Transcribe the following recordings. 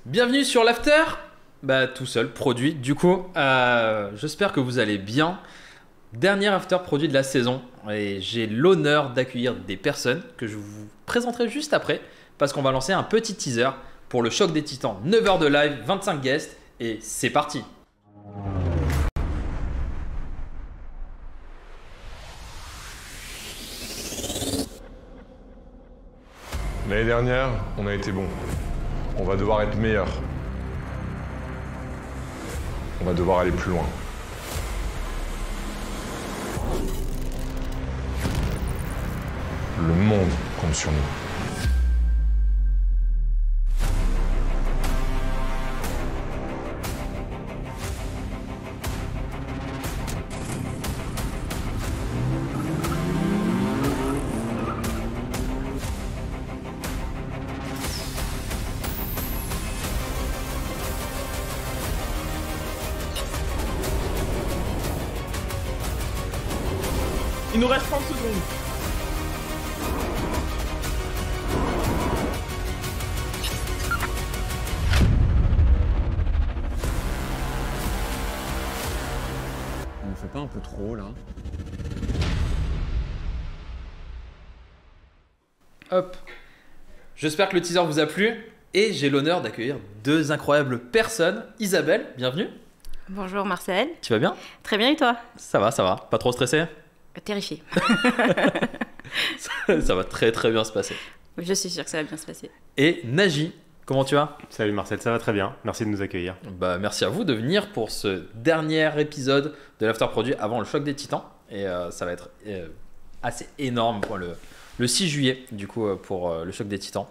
Bienvenue sur l'After. Tout seul, produit. Du coup, j'espère que vous allez bien. Dernier After produit de la saison. Et j'ai l'honneur d'accueillir des personnes que je vous présenterai juste après. Parce qu'on va lancer un petit teaser pour le Choc des Titans. 9 heures de live, 25 guests. Et c'est parti. L'année dernière, on a été bon. On va devoir être meilleur. On va devoir aller plus loin. Le monde compte sur nous. Il nous reste 30 secondes. On ne fait pas un peu trop là? Hop. J'espère que le teaser vous a plu. Et j'ai l'honneur d'accueillir deux incroyables personnes. Isabelle, bienvenue. Bonjour Marcel. Tu vas bien? Très bien et toi? Ça va, ça va. Pas trop stressé? Terrifiée. Ça va très très bien se passer. Je suis sûre que ça va bien se passer. Et Naji, comment tu vas? Salut Marcel, ça va très bien. Merci de nous accueillir. Merci à vous de venir pour ce dernier épisode de l'After Produit avant le Choc des Titans. Et ça va être assez énorme pour le 6 juillet, du coup, pour le Choc des Titans.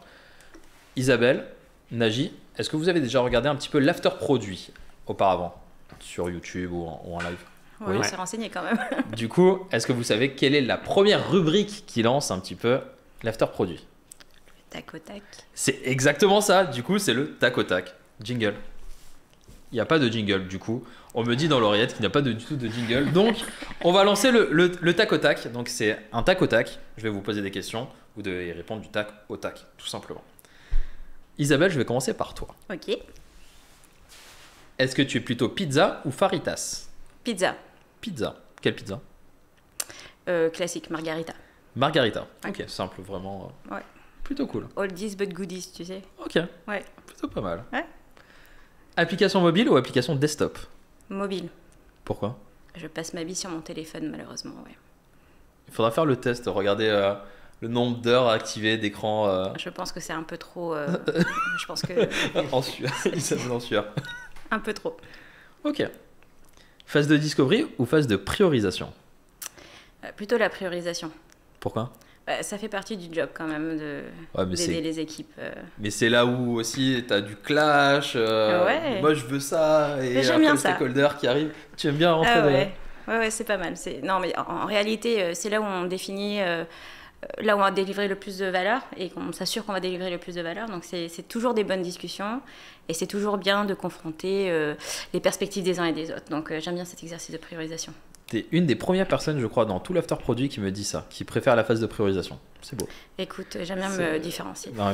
Isabelle, Naji, est-ce que vous avez déjà regardé un petit peu l'After Produit auparavant sur YouTube ou en live? Oui, on s'est renseigné quand même. Du coup, est-ce que vous savez quelle est la première rubrique qui lance un petit peu l'After Produit? Tac au tac. C'est exactement ça, du coup, c'est le tac au tac. Jingle. Il n'y a pas de jingle, du coup. On me dit dans l'oreillette qu'il n'y a pas du tout de jingle. Donc, on va lancer le tac au tac. Donc, c'est un tac au tac. Je vais vous poser des questions. Vous devez y répondre du tac au tac, tout simplement. Isabelle, je vais commencer par toi. Ok. Est-ce que tu es plutôt pizza ou faritas? Pizza. Pizza. Quelle pizza? Classique, margarita. Margarita. Ouais. Ok, simple, vraiment. Ouais. Plutôt cool. Oldies but goodies, tu sais. Ok, Ouais. plutôt pas mal. Ouais. Application mobile ou application desktop? Mobile. Pourquoi? Je passe ma vie sur mon téléphone, malheureusement, ouais. Il faudra faire le test, regarder le nombre d'heures activées d'écran Je pense que c'est un peu trop... je pense que... en sueur. Isabelle en sueur. Un peu trop. Ok. Phase de discovery ou phase de priorisation? Plutôt la priorisation. Pourquoi? Ça fait partie du job quand même Ouais, mais d'aider les équipes. Mais c'est là où aussi t'as du clash. Ouais. Moi je veux ça. Et Mais j'aime après bien le ça. stakeholder qui arrive. Tu aimes bien rentrer Ah dans- ouais. Ouais, c'est pas mal. Non, mais en réalité, c'est là où on définit, là où on va délivrer le plus de valeur et qu'on s'assure qu'on va délivrer le plus de valeur. Donc, c'est toujours des bonnes discussions et c'est toujours bien de confronter les perspectives des uns et des autres. Donc, j'aime bien cet exercice de priorisation. T'es une des premières personnes, je crois, dans tout l'after produit qui me dit ça, qui préfère la phase de priorisation. C'est beau. Écoute, j'aime bien me différencier. En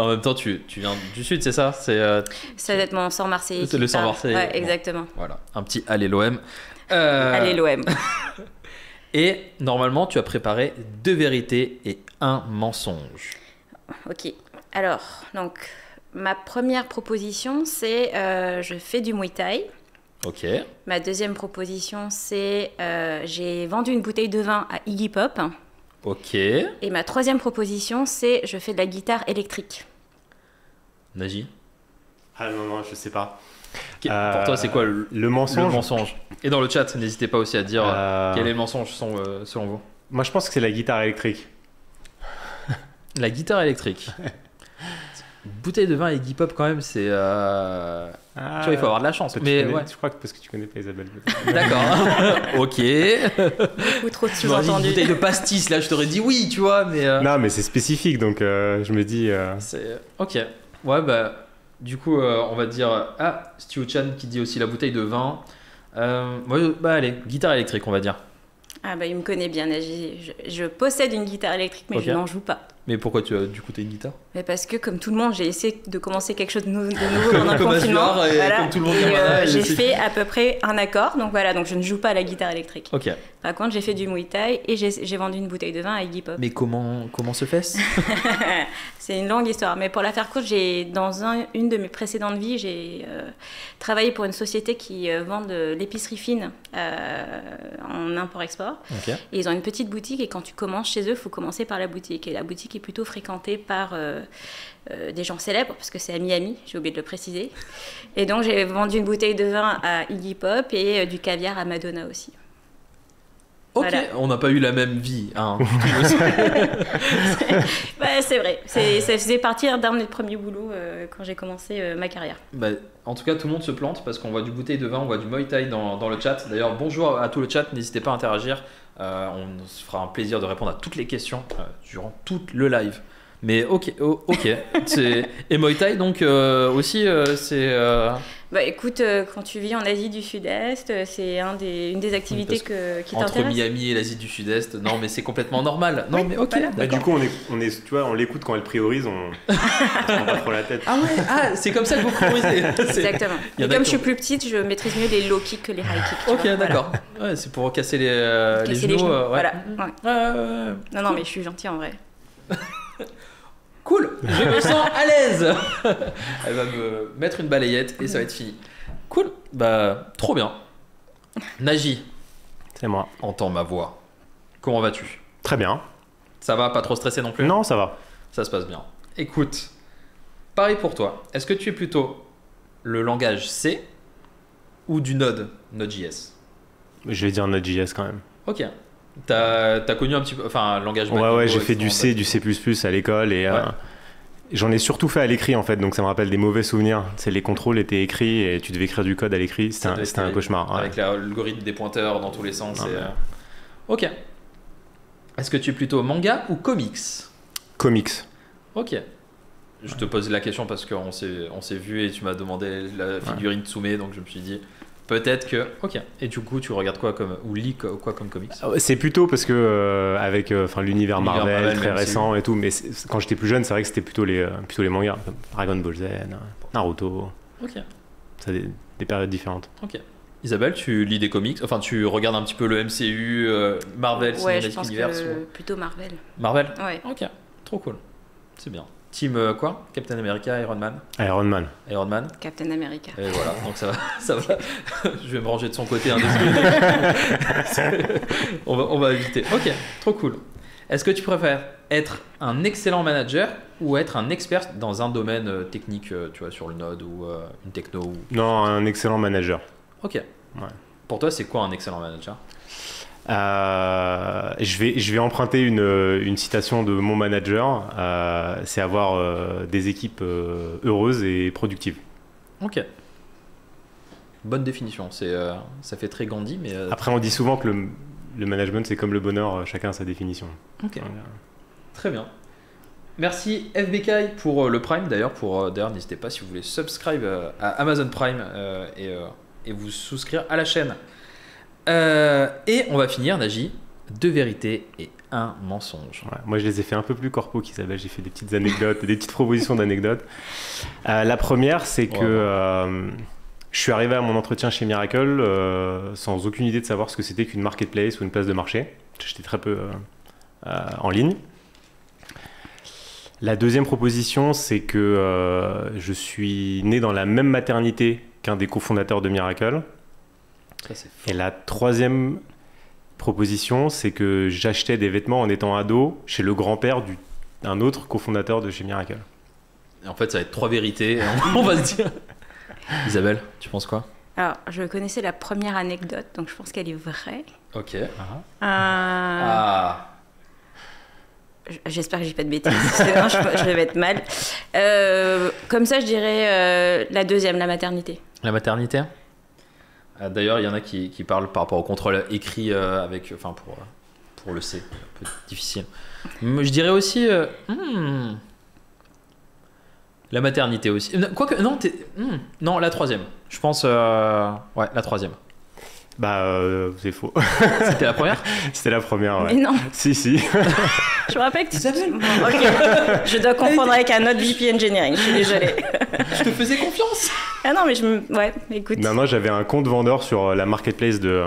même temps, tu viens du sud, c'est ça? Ça doit être mon sang marseillais. C'est qui le sang parle. marseillais. Ouais, Bon. exactement. Voilà, un petit allez l'OM. Allez, l'OM. Et normalement, tu as préparé 2 vérités et 1 mensonge. Ok. Alors, donc, ma première proposition, c'est je fais du Muay Thai. Ok. Ma deuxième proposition, c'est j'ai vendu une bouteille de vin à Iggy Pop. Ok. Et ma troisième proposition, c'est je fais de la guitare électrique. Naji, Ah non, je sais pas. pour toi, c'est quoi le mensonge? le mensonge? Et dans le chat, n'hésitez pas aussi à dire quel est le mensonge selon vous. Moi, je pense que c'est la guitare électrique. La guitare électrique. Bouteille de vin et hip-hop quand même, c'est... Tu vois, il faut avoir de la chance. Toi, Mais tu connais, ouais. je crois que parce que tu connais pas Isabelle. D'accord. Ok. Beaucoup trop de Tu m'aurais dit une sous-entendus. bouteille de pastis, là je t'aurais dit oui, tu vois, mais... Non, mais c'est spécifique, donc je me dis... C'est... Ok. Ouais, du coup, on va dire... Ah, Stu Chan qui dit aussi la bouteille de vin. Allez, guitare électrique, on va dire. Ah bah il me connaît bien, Naji. Je possède une guitare électrique, mais Ok. je n'en joue pas. Mais pourquoi du coup t'as une guitare? Mais parce que comme tout le monde, j'ai essayé de commencer quelque chose de nouveau pendant le comme confinement. Asgard et comme tout le monde Et, Nirvana, j'ai c'est- fait à peu près un accord, donc voilà, donc je ne joue pas à la guitare électrique. Ok. Par contre, j'ai fait du Muay Thai et j'ai vendu une bouteille de vin à Iggy Pop. Mais comment se fait-ce? C'est une longue histoire, mais pour la faire courte, dans une de mes précédentes vies, j'ai travaillé pour une société qui vend de l'épicerie fine en import-export. Ok. Et ils ont une petite boutique et quand tu commences chez eux, il faut commencer par la boutique. Et la boutique est plutôt fréquentée par des gens célèbres, parce que c'est à Miami, j'ai oublié de le préciser. Et donc j'ai vendu une bouteille de vin à Iggy Pop et du caviar à Madonna aussi. Ok, Voilà. on n'a pas eu la même vie. Hein. Ouais, c'est vrai, ça faisait partie d'un de mes premiers boulots quand j'ai commencé ma carrière. Bah, en tout cas, tout le monde se plante parce qu'on voit du bouteille de vin, on voit du Muay Thai dans le chat. D'ailleurs, bonjour à tout le chat, n'hésitez pas à interagir. On se fera un plaisir de répondre à toutes les questions durant tout le live. Mais ok. Et Muay Thai, donc aussi, c'est. Bah écoute, quand tu vis en Asie du Sud-Est, c'est une des activités qui Entre t'intéresse. Miami et l'Asie du Sud-Est, non, mais c'est complètement normal. Non, Oui, mais ok. voilà. Bah, du coup, on est, tu vois, on l'écoute quand elle priorise, on se prend pas trop la tête. Ah ouais, c'est comme ça que vous priorisez. Exactement. Il y en Et a comme qui je suis ont- plus petite, je maîtrise mieux les low kicks que les high kicks. tu Ok, vois, voilà. d'accord. Ouais, c'est pour casser les Casser genoux. ouais. Voilà. Ouais. Ouais. Non, mais je suis gentille en vrai. Cool, je me sens à l'aise. Elle va me mettre une balayette et ça va être fini. Cool, bah trop bien. Naji, C'est moi. entends ma voix. Comment vas-tu? Très bien. Ça va, pas trop stressé non plus? Non, ça va. Ça se passe bien. Écoute, pareil pour toi. Est-ce que tu es plutôt le langage C ou du Node.js? Je vais dire Node.js quand même. Ok. T'as connu un petit peu, enfin, langage Ouais, j'ai fait du C, du C++ à l'école et Ouais. j'en ai surtout fait à l'écrit en fait, donc ça me rappelle des mauvais souvenirs. C'est les contrôles étaient écrits et tu devais écrire du code à l'écrit. Ça devait C'était être un cauchemar. Ouais. Avec l'algorithme des pointeurs dans tous les sens. Ouais. Ok. Est-ce que tu es plutôt manga ou comics? Comics. Ok. Je te pose la question parce qu'on s'est vu et tu m'as demandé la figurine Tsume, donc je me suis dit peut-être que. Ok. Et du coup, tu regardes quoi ou lis quoi comme comics? C'est plutôt parce que avec l'univers Marvel très même récent et tout, mais quand j'étais plus jeune, c'est vrai que c'était plutôt les mangas, comme Dragon Ball Z, Naruto, Ok. ça des périodes différentes. Ok. Isabelle, tu lis des comics, enfin tu regardes un petit peu le MCU, Marvel, Ouais, je Cinematic pense Universe que plutôt Marvel. Marvel. Ouais. Ok. Trop cool. C'est bien. Team quoi? Captain America, Iron Man. Iron Man. Iron Man. Captain America. Et voilà, donc ça va. Je vais me ranger de son côté un désolé. on va éviter. Ok, trop cool. Est-ce que tu préfères être un excellent manager ou être un expert dans un domaine technique, tu vois, sur le Node ou une techno Non, un excellent manager. Ok. Ouais. Pour toi, c'est quoi un excellent manager? Je vais emprunter une citation de mon manager. C'est avoir des équipes heureuses et productives. Ok. Bonne définition. Ça fait très Gandhi, mais. Après, on dit souvent que le management, c'est comme le bonheur, chacun a sa définition. Ok. Très bien. Merci FBK pour le Prime. D'ailleurs, n'hésitez pas si vous voulez subscribe à Amazon Prime et vous souscrire à la chaîne. Et on va finir, Naji, 2 vérités et 1 mensonge. Ouais, moi, je les ai fait un peu plus corpo qu'Isabelle. J'ai fait des petites anecdotes, des petites propositions d'anecdotes. La première, c'est que je suis arrivé à mon entretien chez Miracle sans aucune idée de savoir ce que c'était qu'une marketplace ou une place de marché. J'étais très peu en ligne. La deuxième proposition, c'est que je suis né dans la même maternité qu'un des cofondateurs de Miracle. Ça, c'est fort. Et la troisième proposition, c'est que j'achetais des vêtements en étant ado chez le grand-père d'un autre cofondateur de chez Miracle. Et en fait, ça va être 3 vérités. On va se dire. Isabelle, tu penses quoi? Alors, je connaissais la première anecdote, donc je pense qu'elle est vraie. Ok. J'espère que j'ai pas de bêtises, sinon je vais être mal. Comme ça, je dirais la deuxième, la maternité. La maternité. D'ailleurs, il y en a qui parlent par rapport au contrôle écrit pour le C. Un peu difficile. Je dirais aussi la maternité aussi. Quoique, non, non, la troisième. Je pense, la troisième. C'est faux. C'était la première? C'était la première, ouais. Mais non. Si. Je me rappelle que tu... Isabelle. Bon, ok. Je dois confondre avec un autre VP Engineering, je suis désolée. Je te faisais confiance. Ah non, mais ouais, écoute. Non, j'avais un compte vendeur sur la marketplace de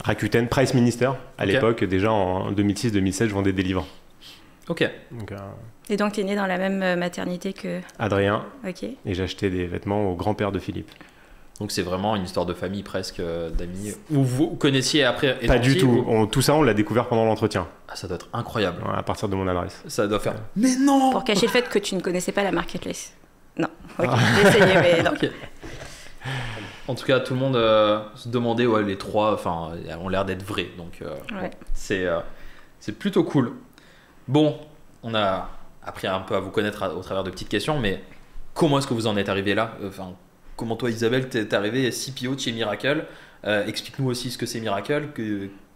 Rakuten, Price Minister. À l'époque, déjà en 2006-2007, je vendais des livres. Ok. Donc, Et donc, tu es né dans la même maternité que... Adrien. Ok. Et j'achetais des vêtements au grand-père de Philippe. Donc c'est vraiment une histoire de famille presque, d'amis. Ou vous connaissiez après Pas du tout. Ou... Tout ça, on l'a découvert pendant l'entretien. Ah, ça doit être incroyable. Ouais, à partir de mon adresse. Ça doit faire... Mais non. Pour cacher le fait que tu ne connaissais pas la marketplace. Non. Ok, j'ai essayé, mais non. Ok. En tout cas, tout le monde se demandait, ouais, les trois ont l'air d'être vrais. Donc Ouais. c'est plutôt cool. Bon, on a appris un peu à vous connaître au travers de petites questions, mais comment est-ce que vous en êtes arrivé là? Comment toi, Isabelle, t'es arrivée CPO de chez Miracle? Explique-nous aussi ce que c'est Miracle.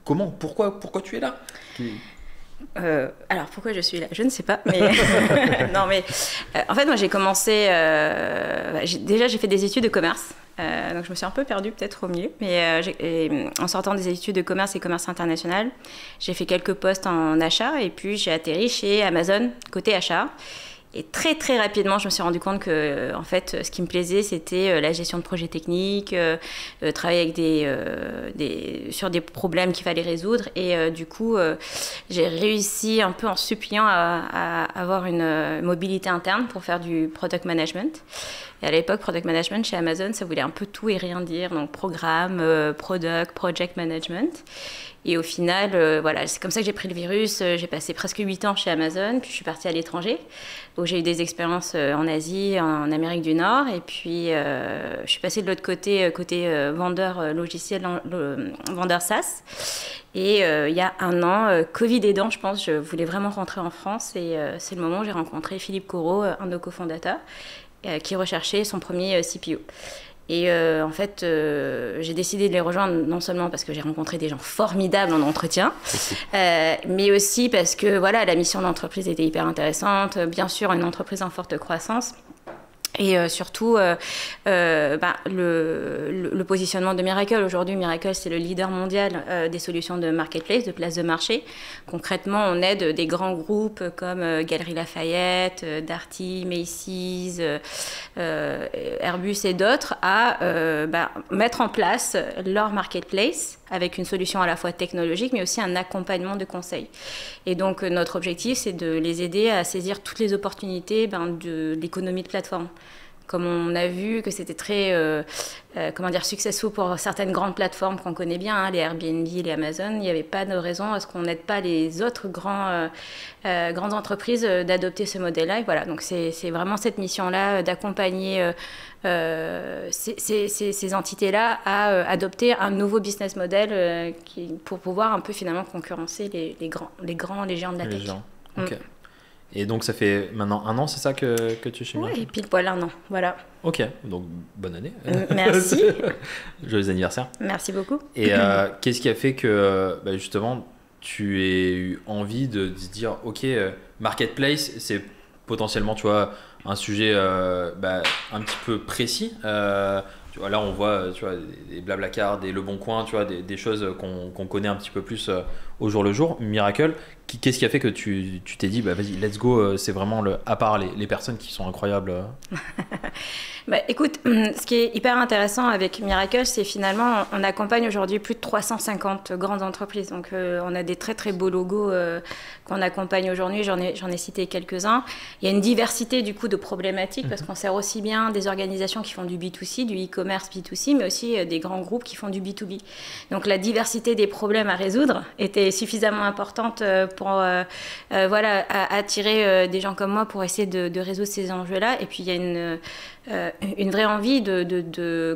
Comment, pourquoi tu es là? Alors pourquoi je suis là, je ne sais pas, mais non, mais en fait moi j'ai commencé j'ai fait des études de commerce, donc je me suis un peu perdue peut-être au milieu, mais en sortant des études de commerce et commerce international, j'ai fait quelques postes en achat et puis j'ai atterri chez Amazon côté achat. Et très très rapidement, je me suis rendu compte que en fait, ce qui me plaisait, c'était la gestion de projets techniques, travailler avec sur des problèmes qu'il fallait résoudre. Et du coup, j'ai réussi un peu en suppliant à avoir une mobilité interne pour faire du product management. Et à l'époque, product management chez Amazon, ça voulait un peu tout et rien dire. Donc programme, product, project management. Et au final, voilà, c'est comme ça que j'ai pris le virus. J'ai passé presque 8 ans chez Amazon, puis je suis partie à l'étranger. Donc j'ai eu des expériences en Asie, en Amérique du Nord. Et puis, je suis passée de l'autre côté, vendeur logiciel, vendeur SaaS. Et il y a un an, Covid aidant, je pense, je voulais vraiment rentrer en France. Et c'est le moment où j'ai rencontré Philippe Corot, un de nos cofondateurs, qui recherchait son premier CPO. Et en fait, j'ai décidé de les rejoindre non seulement parce que j'ai rencontré des gens formidables en entretien, mais aussi parce que voilà, la mission d'entreprise était hyper intéressante. Bien sûr, une entreprise en forte croissance. Et surtout, le positionnement de Miracle. Aujourd'hui, Miracle, c'est le leader mondial des solutions de marketplace, de place de marché. Concrètement, on aide des grands groupes comme Galeries Lafayette, Darty, Macy's, Airbus et d'autres à mettre en place leur marketplace avec une solution à la fois technologique, mais aussi un accompagnement de conseil. Et donc, notre objectif, c'est de les aider à saisir toutes les opportunités de l'économie de plateforme. Comme on a vu que c'était très successful pour certaines grandes plateformes qu'on connaît bien, les Airbnb, les Amazon, il n'y avait pas de raison à ce qu'on n'aide pas les autres grandes entreprises d'adopter ce modèle-là. Et voilà, donc c'est vraiment cette mission-là d'accompagner ces entités-là à adopter un nouveau business model pour pouvoir un peu finalement concurrencer les géants de la tech. Ok. Et donc ça fait maintenant 1 an, c'est ça que tu es chez Miracle? Oui, pile poil 1 an, voilà. Ok, donc bonne année. Merci. Joyeux anniversaire. Merci beaucoup. Et qu'est-ce qui a fait que justement tu aies eu envie de se dire ok, marketplace, c'est potentiellement, tu vois, un sujet un petit peu précis. Tu vois, là on voit, tu vois, des Blablacar, des Le Bon Coin, tu vois, des choses qu'on connaît un petit peu plus au jour le jour. Miracle, qu'est-ce qui a fait que tu t'es dit vas-y, let's go, c'est vraiment à part les personnes qui sont incroyables. Écoute, ce qui est hyper intéressant avec Miracle, c'est finalement, on accompagne aujourd'hui plus de 350 grandes entreprises. Donc, on a des très, très beaux logos qu'on accompagne aujourd'hui. J'en ai cité quelques-uns. Il y a une diversité, du coup, de problématiques parce qu'on sert aussi bien des organisations qui font du B2C, du e-commerce B2C, mais aussi des grands groupes qui font du B2B. Donc, la diversité des problèmes à résoudre était suffisamment importante pour attirer des gens comme moi pour essayer de résoudre ces enjeux-là. Et puis, il y a une vraie envie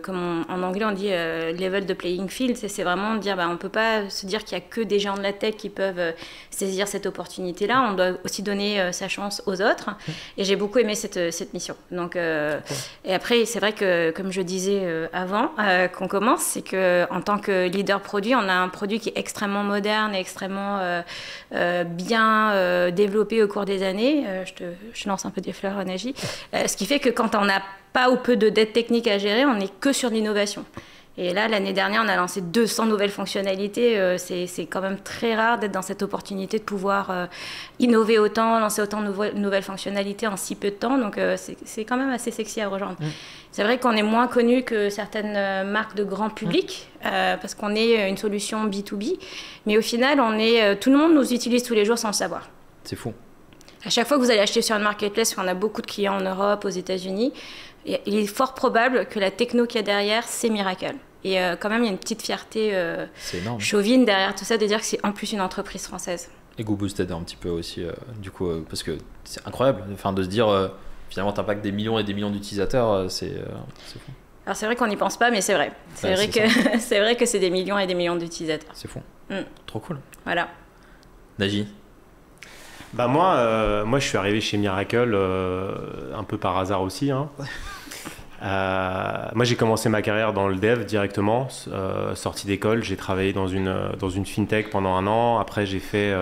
comme en anglais on dit level de playing field, c'est vraiment de dire on ne peut pas se dire qu'il n'y a que des gens de la tech qui peuvent saisir cette opportunité-là, on doit aussi donner sa chance aux autres. Et j'ai beaucoup aimé cette mission. Donc, et après, c'est vrai que, comme je disais avant qu'on commence, c'est qu'en tant que leader produit, on a un produit qui est extrêmement moderne et extrêmement bien développé au cours des années. Je lance un peu des fleurs, Nagy. Ce qui fait que quand on n'a pas ou peu de dettes techniques à gérer, on n'est que sur l'innovation. Et là, l'année dernière, on a lancé 200 nouvelles fonctionnalités. C'est quand même très rare d'être dans cette opportunité de pouvoir innover autant, lancer autant de nouvelles fonctionnalités en si peu de temps. Donc, c'est quand même assez sexy à rejoindre. C'est vrai qu'on est moins connu que certaines marques de grand public parce qu'on est une solution B2B. Mais au final, tout le monde nous utilise tous les jours sans le savoir. C'est fou. À chaque fois que vous allez acheter sur une marketplace, on a beaucoup de clients en Europe, aux États-Unis, il est fort probable que la techno qu'il y a derrière, c'est Miracle. Et quand même, il y a une petite fierté chauvine derrière tout ça, de dire que c'est en plus une entreprise française. Et GoBoost aide un petit peu aussi, du coup, parce que c'est incroyable de se dire, finalement, tu impactes des millions et des millions d'utilisateurs, c'est fou. Alors c'est vrai qu'on n'y pense pas, mais c'est vrai. C'est vrai que c'est des millions et des millions d'utilisateurs. C'est fou. Trop cool. Voilà. Naji? Bah moi, je suis arrivé chez Miracle un peu par hasard aussi. Hein. Moi, j'ai commencé ma carrière dans le dev directement, sorti d'école. J'ai travaillé dans une fintech pendant 1 an. Après, j'ai fait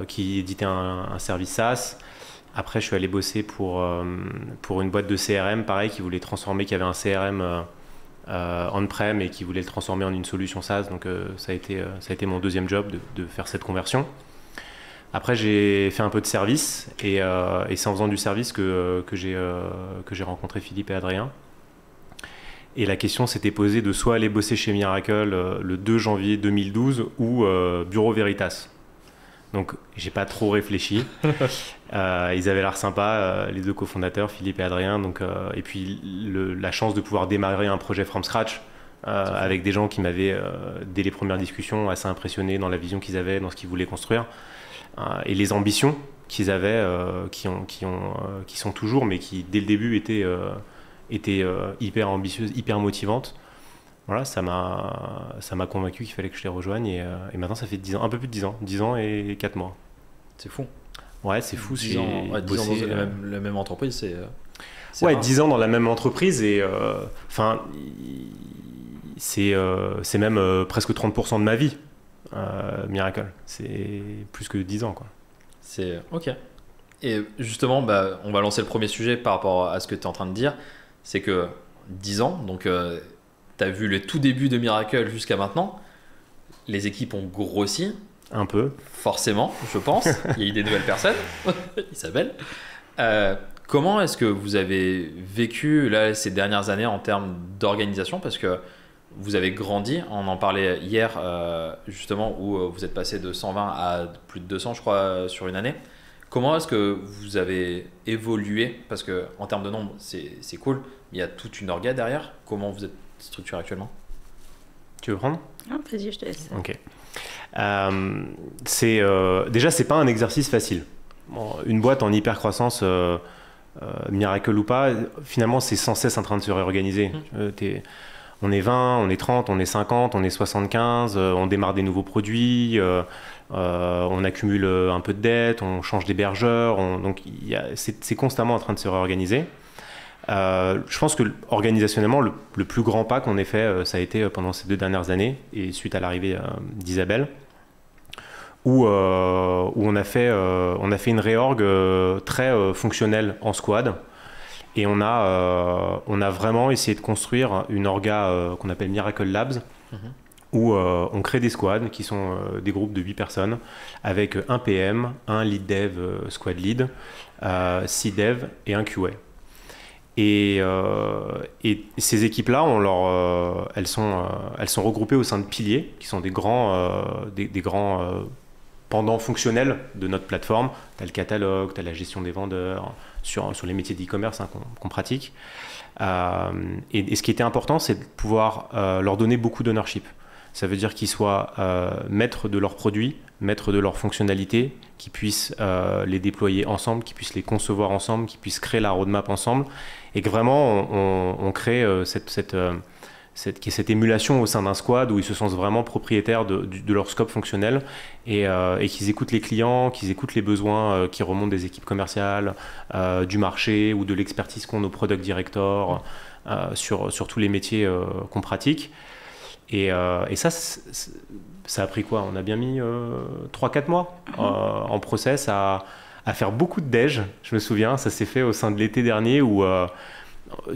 qui éditait un service SaaS. Après, je suis allé bosser pour une boîte de CRM, pareil, qui voulait transformer, qui avait un CRM on-prem et qui voulait le transformer en une solution SaaS. Donc, ça a été mon deuxième job de faire cette conversion. Après, j'ai fait un peu de service et c'est en faisant du service que j'ai rencontré Philippe et Adrien. Et la question s'était posée de soit aller bosser chez Miracle le 2 janvier 2012 ou Bureau Veritas. Donc, j'ai pas trop réfléchi. Ils avaient l'air sympas, les 2 cofondateurs, Philippe et Adrien. Donc, et puis, la chance de pouvoir démarrer un projet from scratch avec des gens qui m'avaient, dès les premières discussions, assez impressionné dans la vision qu'ils avaient, dans ce qu'ils voulaient construire. Et les ambitions qu'ils avaient, qui sont toujours, mais qui dès le début étaient hyper ambitieuses, hyper motivantes. Voilà, ça m'a convaincu qu'il fallait que je les rejoigne et maintenant ça fait 10 ans, un peu plus de 10 ans et 4 mois. C'est fou. Ouais, c'est fou. 10 ans dans la même entreprise, c'est ouais, rare. 10 ans dans la même entreprise et enfin, c'est même presque 30% de ma vie. Miracle, c'est plus que 10 ans quoi. C'est ok. Et justement, on va lancer le premier sujet par rapport à ce que tu es en train de dire. C'est que 10 ans, donc tu as vu le tout début de Miracle jusqu'à maintenant. Les équipes ont grossi. Un peu. Forcément, je pense. Il y a eu des nouvelles personnes, Isabelle. Comment est-ce que vous avez vécu là, ces dernières années en termes d'organisation? Parce que vous avez grandi, on en parlait hier justement, où vous êtes passé de 120 à plus de 200 je crois sur une année. Comment est-ce que vous avez évolué? Parce qu'en termes de nombre c'est cool, mais il y a toute une orga derrière. Comment vous êtes structuré actuellement? Tu veux prendre? Non, vas-y, je te laisse. Ok. Déjà c'est pas un exercice facile. Bon, une boîte en hyper croissance, Miracle ou pas, finalement c'est sans cesse en train de se réorganiser. On est 20, on est 30, on est 50, on est 75, on démarre des nouveaux produits, on accumule un peu de dettes, on change d'hébergeur, donc c'est constamment en train de se réorganiser. Je pense que organisationnellement, le plus grand pas qu'on ait fait, ça a été pendant ces 2 dernières années, et suite à l'arrivée d'Isabelle, où on a fait une réorg très fonctionnelle en squad. Et on a vraiment essayé de construire une orga qu'on appelle Miracle Labs, où on crée des squads qui sont des groupes de 8 personnes, avec un PM, un lead dev squad lead, 6 devs et un QA. Et ces équipes-là, elles sont regroupées au sein de piliers, qui sont des grands pendants fonctionnels de notre plateforme. Tu as le catalogue, tu as la gestion des vendeurs, sur les métiers d'e-commerce qu'on pratique. Et ce qui était important, c'est de pouvoir leur donner beaucoup d'ownership. Ça veut dire qu'ils soient maîtres de leurs produits, maîtres de leurs fonctionnalités, qu'ils puissent les déployer ensemble, qu'ils puissent les concevoir ensemble, qu'ils puissent créer la roadmap ensemble, et que vraiment on crée cette émulation au sein d'un squad où ils se sentent vraiment propriétaires de leur scope fonctionnel et qu'ils écoutent les clients, qu'ils écoutent les besoins qui remontent des équipes commerciales, du marché ou de l'expertise qu'ont nos product directors sur tous les métiers qu'on pratique. Et ça a pris quoi? On a bien mis 3-4 mois en process à faire beaucoup de déj. Je me souviens, ça s'est fait au sein de l'été dernier où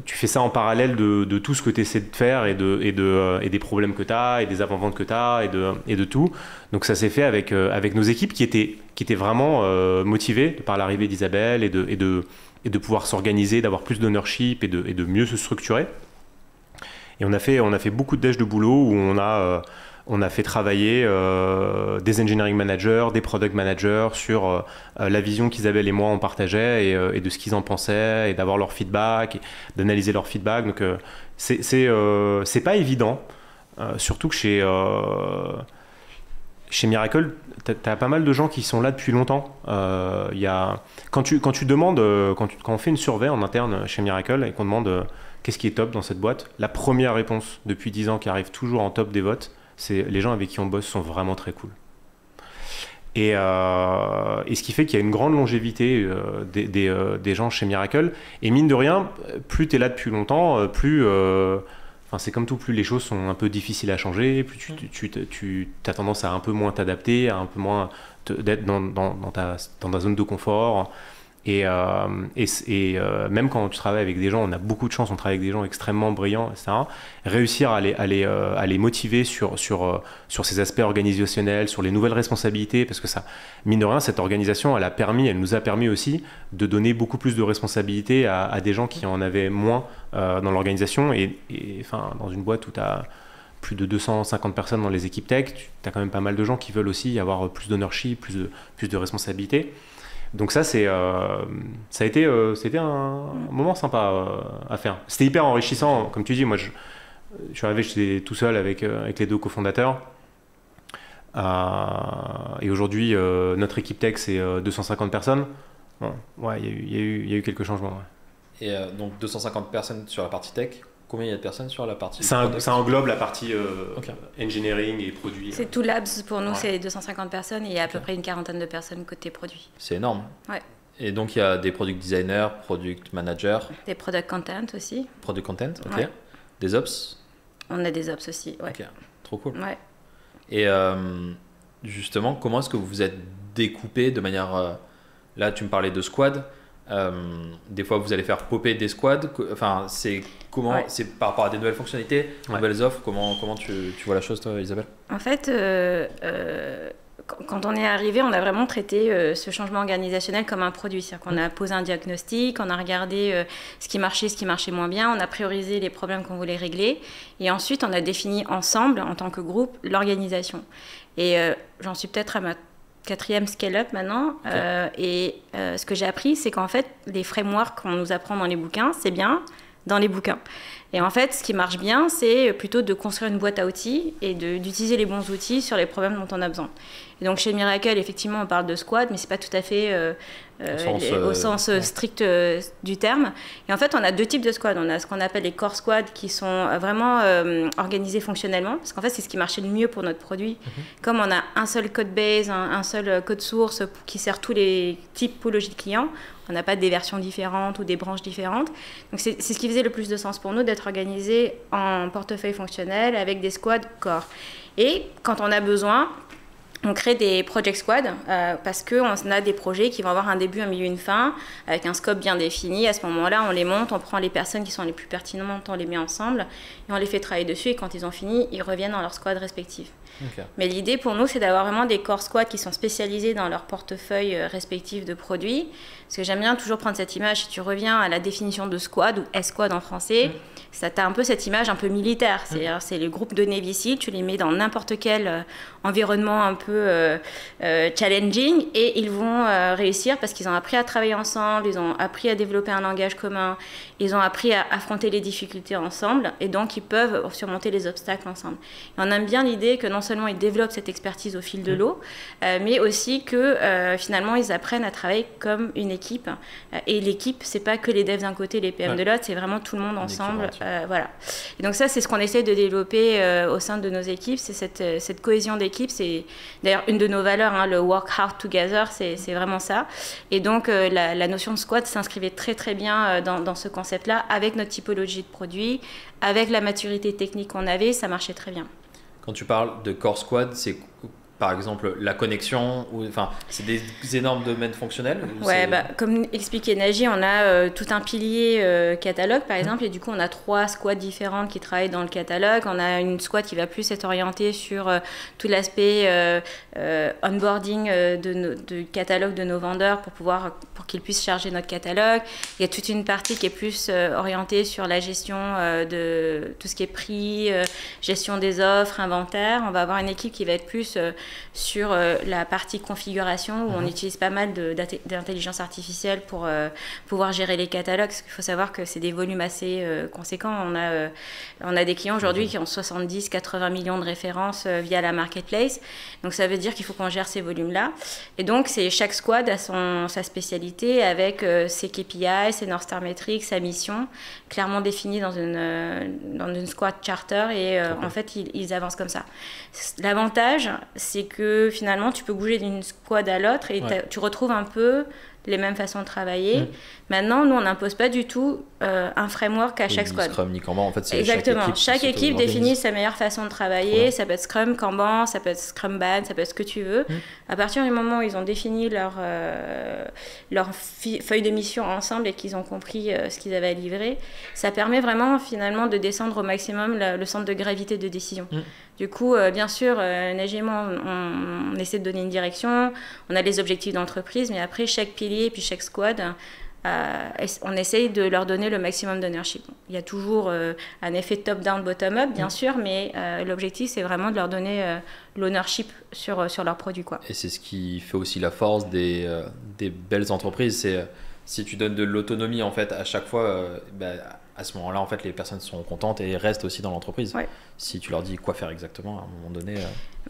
tu fais ça en parallèle de tout ce que tu essaies de faire et des problèmes que tu as et des avant-ventes que tu as et de tout. Donc ça s'est fait avec nos équipes qui étaient vraiment motivées par l'arrivée d'Isabelle et de pouvoir s'organiser, d'avoir plus d'ownership et de mieux se structurer. Et on a fait beaucoup de déj de boulot où on a fait travailler des engineering managers, des product managers sur la vision qu'Isabelle et moi on partageait et de ce qu'ils en pensaient et d'avoir leur feedback, et d'analyser leur feedback. Donc c'est pas évident, surtout que chez Miracle, tu as pas mal de gens qui sont là depuis longtemps. Quand tu demandes, quand on fait une survey en interne chez Miracle et qu'on demande qu'est-ce qui est top dans cette boîte, la première réponse depuis 10 ans qui arrive toujours en top des votes, c'est les gens avec qui on bosse sont vraiment très cool. Et ce qui fait qu'il y a une grande longévité des gens chez Miracle. Et mine de rien, plus tu es là depuis longtemps, plus... c'est comme tout, plus les choses sont un peu difficiles à changer, plus tu as tendance à un peu moins t'adapter, à un peu moins d'être dans ta zone de confort. Et même quand tu travailles avec des gens, on a beaucoup de chance, on travaille avec des gens extrêmement brillants, etc. Réussir à les motiver sur ces aspects organisationnels, sur les nouvelles responsabilités, parce que ça, mine de rien, cette organisation, elle nous a permis aussi de donner beaucoup plus de responsabilités à des gens qui en avaient moins dans l'organisation. Et dans une boîte où tu as plus de 250 personnes dans les équipes tech, tu as quand même pas mal de gens qui veulent aussi avoir plus d'ownership, plus de responsabilités. Donc ça, c'était un moment sympa à faire. C'était hyper enrichissant, comme tu dis. Moi, je suis arrivé, j'étais tout seul avec les deux cofondateurs. Et aujourd'hui, notre équipe tech, c'est 250 personnes. Bon, ouais, il y a eu quelques changements. Ouais. Et donc 250 personnes sur la partie tech. Combien il y a de personnes sur la partie ça englobe la partie engineering et produits. C'est tout labs pour nous, c'est 250 personnes et il y a à peu près une quarantaine de personnes côté produits. C'est énorme. Ouais. Et donc il y a des product designers, product managers. Des product content aussi. Product content, ok. Ouais. Des ops. On a des ops aussi, ouais. Ok, trop cool. Ouais. Et justement, comment est-ce que vous vous êtes découpé de manière... là, tu me parlais de squad. Des fois, vous allez faire popper des squads. Enfin, c'est par rapport à des nouvelles fonctionnalités, nouvelles offres. Comment tu vois la chose, toi, Isabelle? En fait, quand on est arrivé, on a vraiment traité ce changement organisationnel comme un produit. C'est-à-dire qu'on a posé un diagnostic, on a regardé ce qui marchait moins bien, on a priorisé les problèmes qu'on voulait régler, et ensuite on a défini ensemble, en tant que groupe, l'organisation. Et j'en suis peut-être à ma 4e scale-up maintenant. Okay. Ce que j'ai appris, c'est qu'en fait, les frameworks qu'on nous apprend dans les bouquins, c'est bien dans les bouquins. Et en fait, ce qui marche bien, c'est plutôt de construire une boîte à outils et d'utiliser les bons outils sur les problèmes dont on a besoin. Et donc chez Miracle, effectivement, on parle de squad, mais c'est pas tout à fait au sens strict du terme. Et en fait, on a 2 types de squads. On a ce qu'on appelle les core squads qui sont vraiment organisés fonctionnellement, parce qu'en fait, c'est ce qui marchait le mieux pour notre produit. Comme on a un seul code base, un seul code source qui sert tous les typologies de clients, on n'a pas des versions différentes ou des branches différentes. Donc c'est ce qui faisait le plus de sens pour nous d'être organisé en portefeuille fonctionnel avec des squads core. Et quand on a besoin, on crée des project squads parce qu'on a des projets qui vont avoir un début, un milieu, une fin, avec un scope bien défini. À ce moment-là, on les monte, on prend les personnes qui sont les plus pertinentes, on les met ensemble et on les fait travailler dessus. Et quand ils ont fini, ils reviennent dans leur squad respectif. Okay. Mais l'idée pour nous, c'est d'avoir vraiment des core squads qui sont spécialisés dans leur portefeuille respectif de produits. Parce que j'aime bien toujours prendre cette image, si tu reviens à la définition de squad ou S-squad en français, ça t'as un peu cette image un peu militaire. C'est le groupe de Navy Seal, tu les mets dans n'importe quel environnement un peu challenging et ils vont réussir parce qu'ils ont appris à travailler ensemble, ils ont appris à développer un langage commun, ils ont appris à affronter les difficultés ensemble et donc ils peuvent surmonter les obstacles ensemble. Et on aime bien l'idée que non seulement ils développent cette expertise au fil de l'eau, mais aussi que finalement ils apprennent à travailler comme une équipe. Et l'équipe, c'est pas que les devs d'un côté, les PM de l'autre, c'est vraiment tout le monde ensemble. Voilà. Et donc ça, c'est ce qu'on essaie de développer au sein de nos équipes, c'est cette cohésion d'équipe. C'est d'ailleurs une de nos valeurs, hein, le work hard together, c'est vraiment ça. Et donc la notion de squad s'inscrivait très très bien dans ce concept-là, avec notre typologie de produits, avec la maturité technique qu'on avait, ça marchait très bien. Quand tu parles de core squad, c'est par exemple la connexion enfin, c'est des énormes domaines fonctionnels Ouais, comme expliqué Naji, on a tout un pilier catalogue par exemple, et du coup on a 3 squads différentes qui travaillent dans le catalogue. On a une squad qui va plus être orientée sur tout l'aspect onboarding du catalogue de nos vendeurs pour qu'ils puissent charger notre catalogue. Il y a toute une partie qui est plus orientée sur la gestion de tout ce qui est prix, gestion des offres, inventaire. On va avoir une équipe qui va être plus sur la partie configuration où on utilise pas mal d'intelligence artificielle pour pouvoir gérer les catalogues. Parce qu'il faut savoir que c'est des volumes assez conséquents. On a des clients aujourd'hui qui ont 70-80 millions de références via la marketplace. Donc ça veut dire qu'il faut qu'on gère ces volumes-là. Et donc chaque squad a sa spécialité avec ses KPI, ses North Star Metrics, sa mission, clairement définie dans une squad charter. Et en fait, ils avancent comme ça. L'avantage, c'est que finalement, tu peux bouger d'une squad à l'autre et tu retrouves un peu les mêmes façons de travailler. Maintenant, nous, on n'impose pas du tout un framework à chaque squad. Ni Scrum, ni Kanban, en fait, c'est exactement. Chaque équipe définit sa meilleure façon de travailler. Ça peut être Scrum, Kanban, ça peut être Scrum Ban, ça peut être ce que tu veux. À partir du moment où ils ont défini leur feuille de mission ensemble et qu'ils ont compris ce qu'ils avaient à livrer, ça permet vraiment, finalement, de descendre au maximum le centre de gravité de décision. Du coup, bien sûr, Naji et moi, on essaie de donner une direction, on a les objectifs d'entreprise, mais après, chaque pilier et puis chaque squad, on essaye de leur donner le maximum d'ownership. Il y a toujours un effet top-down, bottom-up, bien sûr, mais l'objectif, c'est vraiment de leur donner l'ownership sur leurs produits, quoi. Et c'est ce qui fait aussi la force des belles entreprises, c'est si tu donnes de l'autonomie, en fait, à chaque fois, à ce moment-là, en fait, les personnes sont contentes et restent aussi dans l'entreprise. Ouais. Si tu leur dis quoi faire exactement, à un moment donné...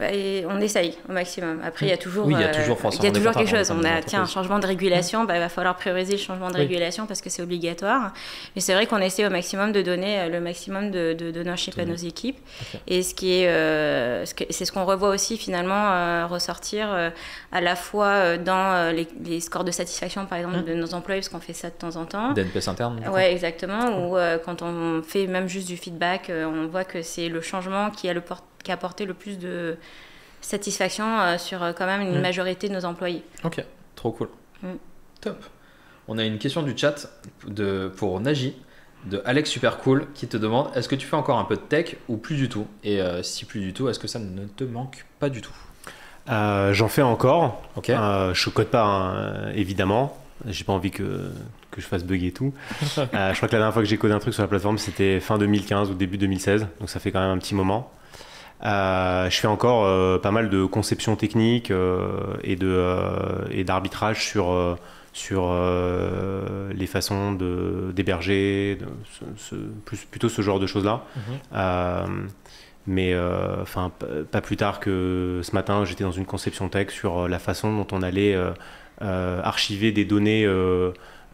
Et on essaye au maximum. Après, il y a toujours, quelque chose. On a un changement de régulation, il va falloir prioriser le changement de régulation parce que c'est obligatoire. Mais c'est vrai qu'on essaie au maximum de donner le maximum de ownership à nos équipes. Okay. Et c'est ce qu'on revoit aussi finalement ressortir à la fois dans les scores de satisfaction, par exemple, de nos employés, parce qu'on fait ça de temps en temps. DNPS interne. Oui, exactement. Ou quand on fait même juste du feedback, on voit que c'est le changement qui a apporté le plus de satisfaction sur quand même une majorité de nos employés. Ok, trop cool. Top. On a une question du chat pour Naji, de Alex Supercool, qui te demande, est-ce que tu fais encore un peu de tech ou plus du tout? Et si plus du tout, est-ce que ça ne te manque pas du tout? J'en fais encore. Okay. Je code pas, évidemment. J'ai pas envie que je fasse bugger tout. Je crois que la dernière fois que j'ai codé un truc sur la plateforme, c'était fin 2015 ou début 2016. Donc ça fait quand même un petit moment. Je fais encore pas mal de conception technique et d'arbitrage sur les façons d'héberger, plutôt ce genre de choses-là. Mais pas plus tard que ce matin, j'étais dans une conception tech sur la façon dont on allait archiver des données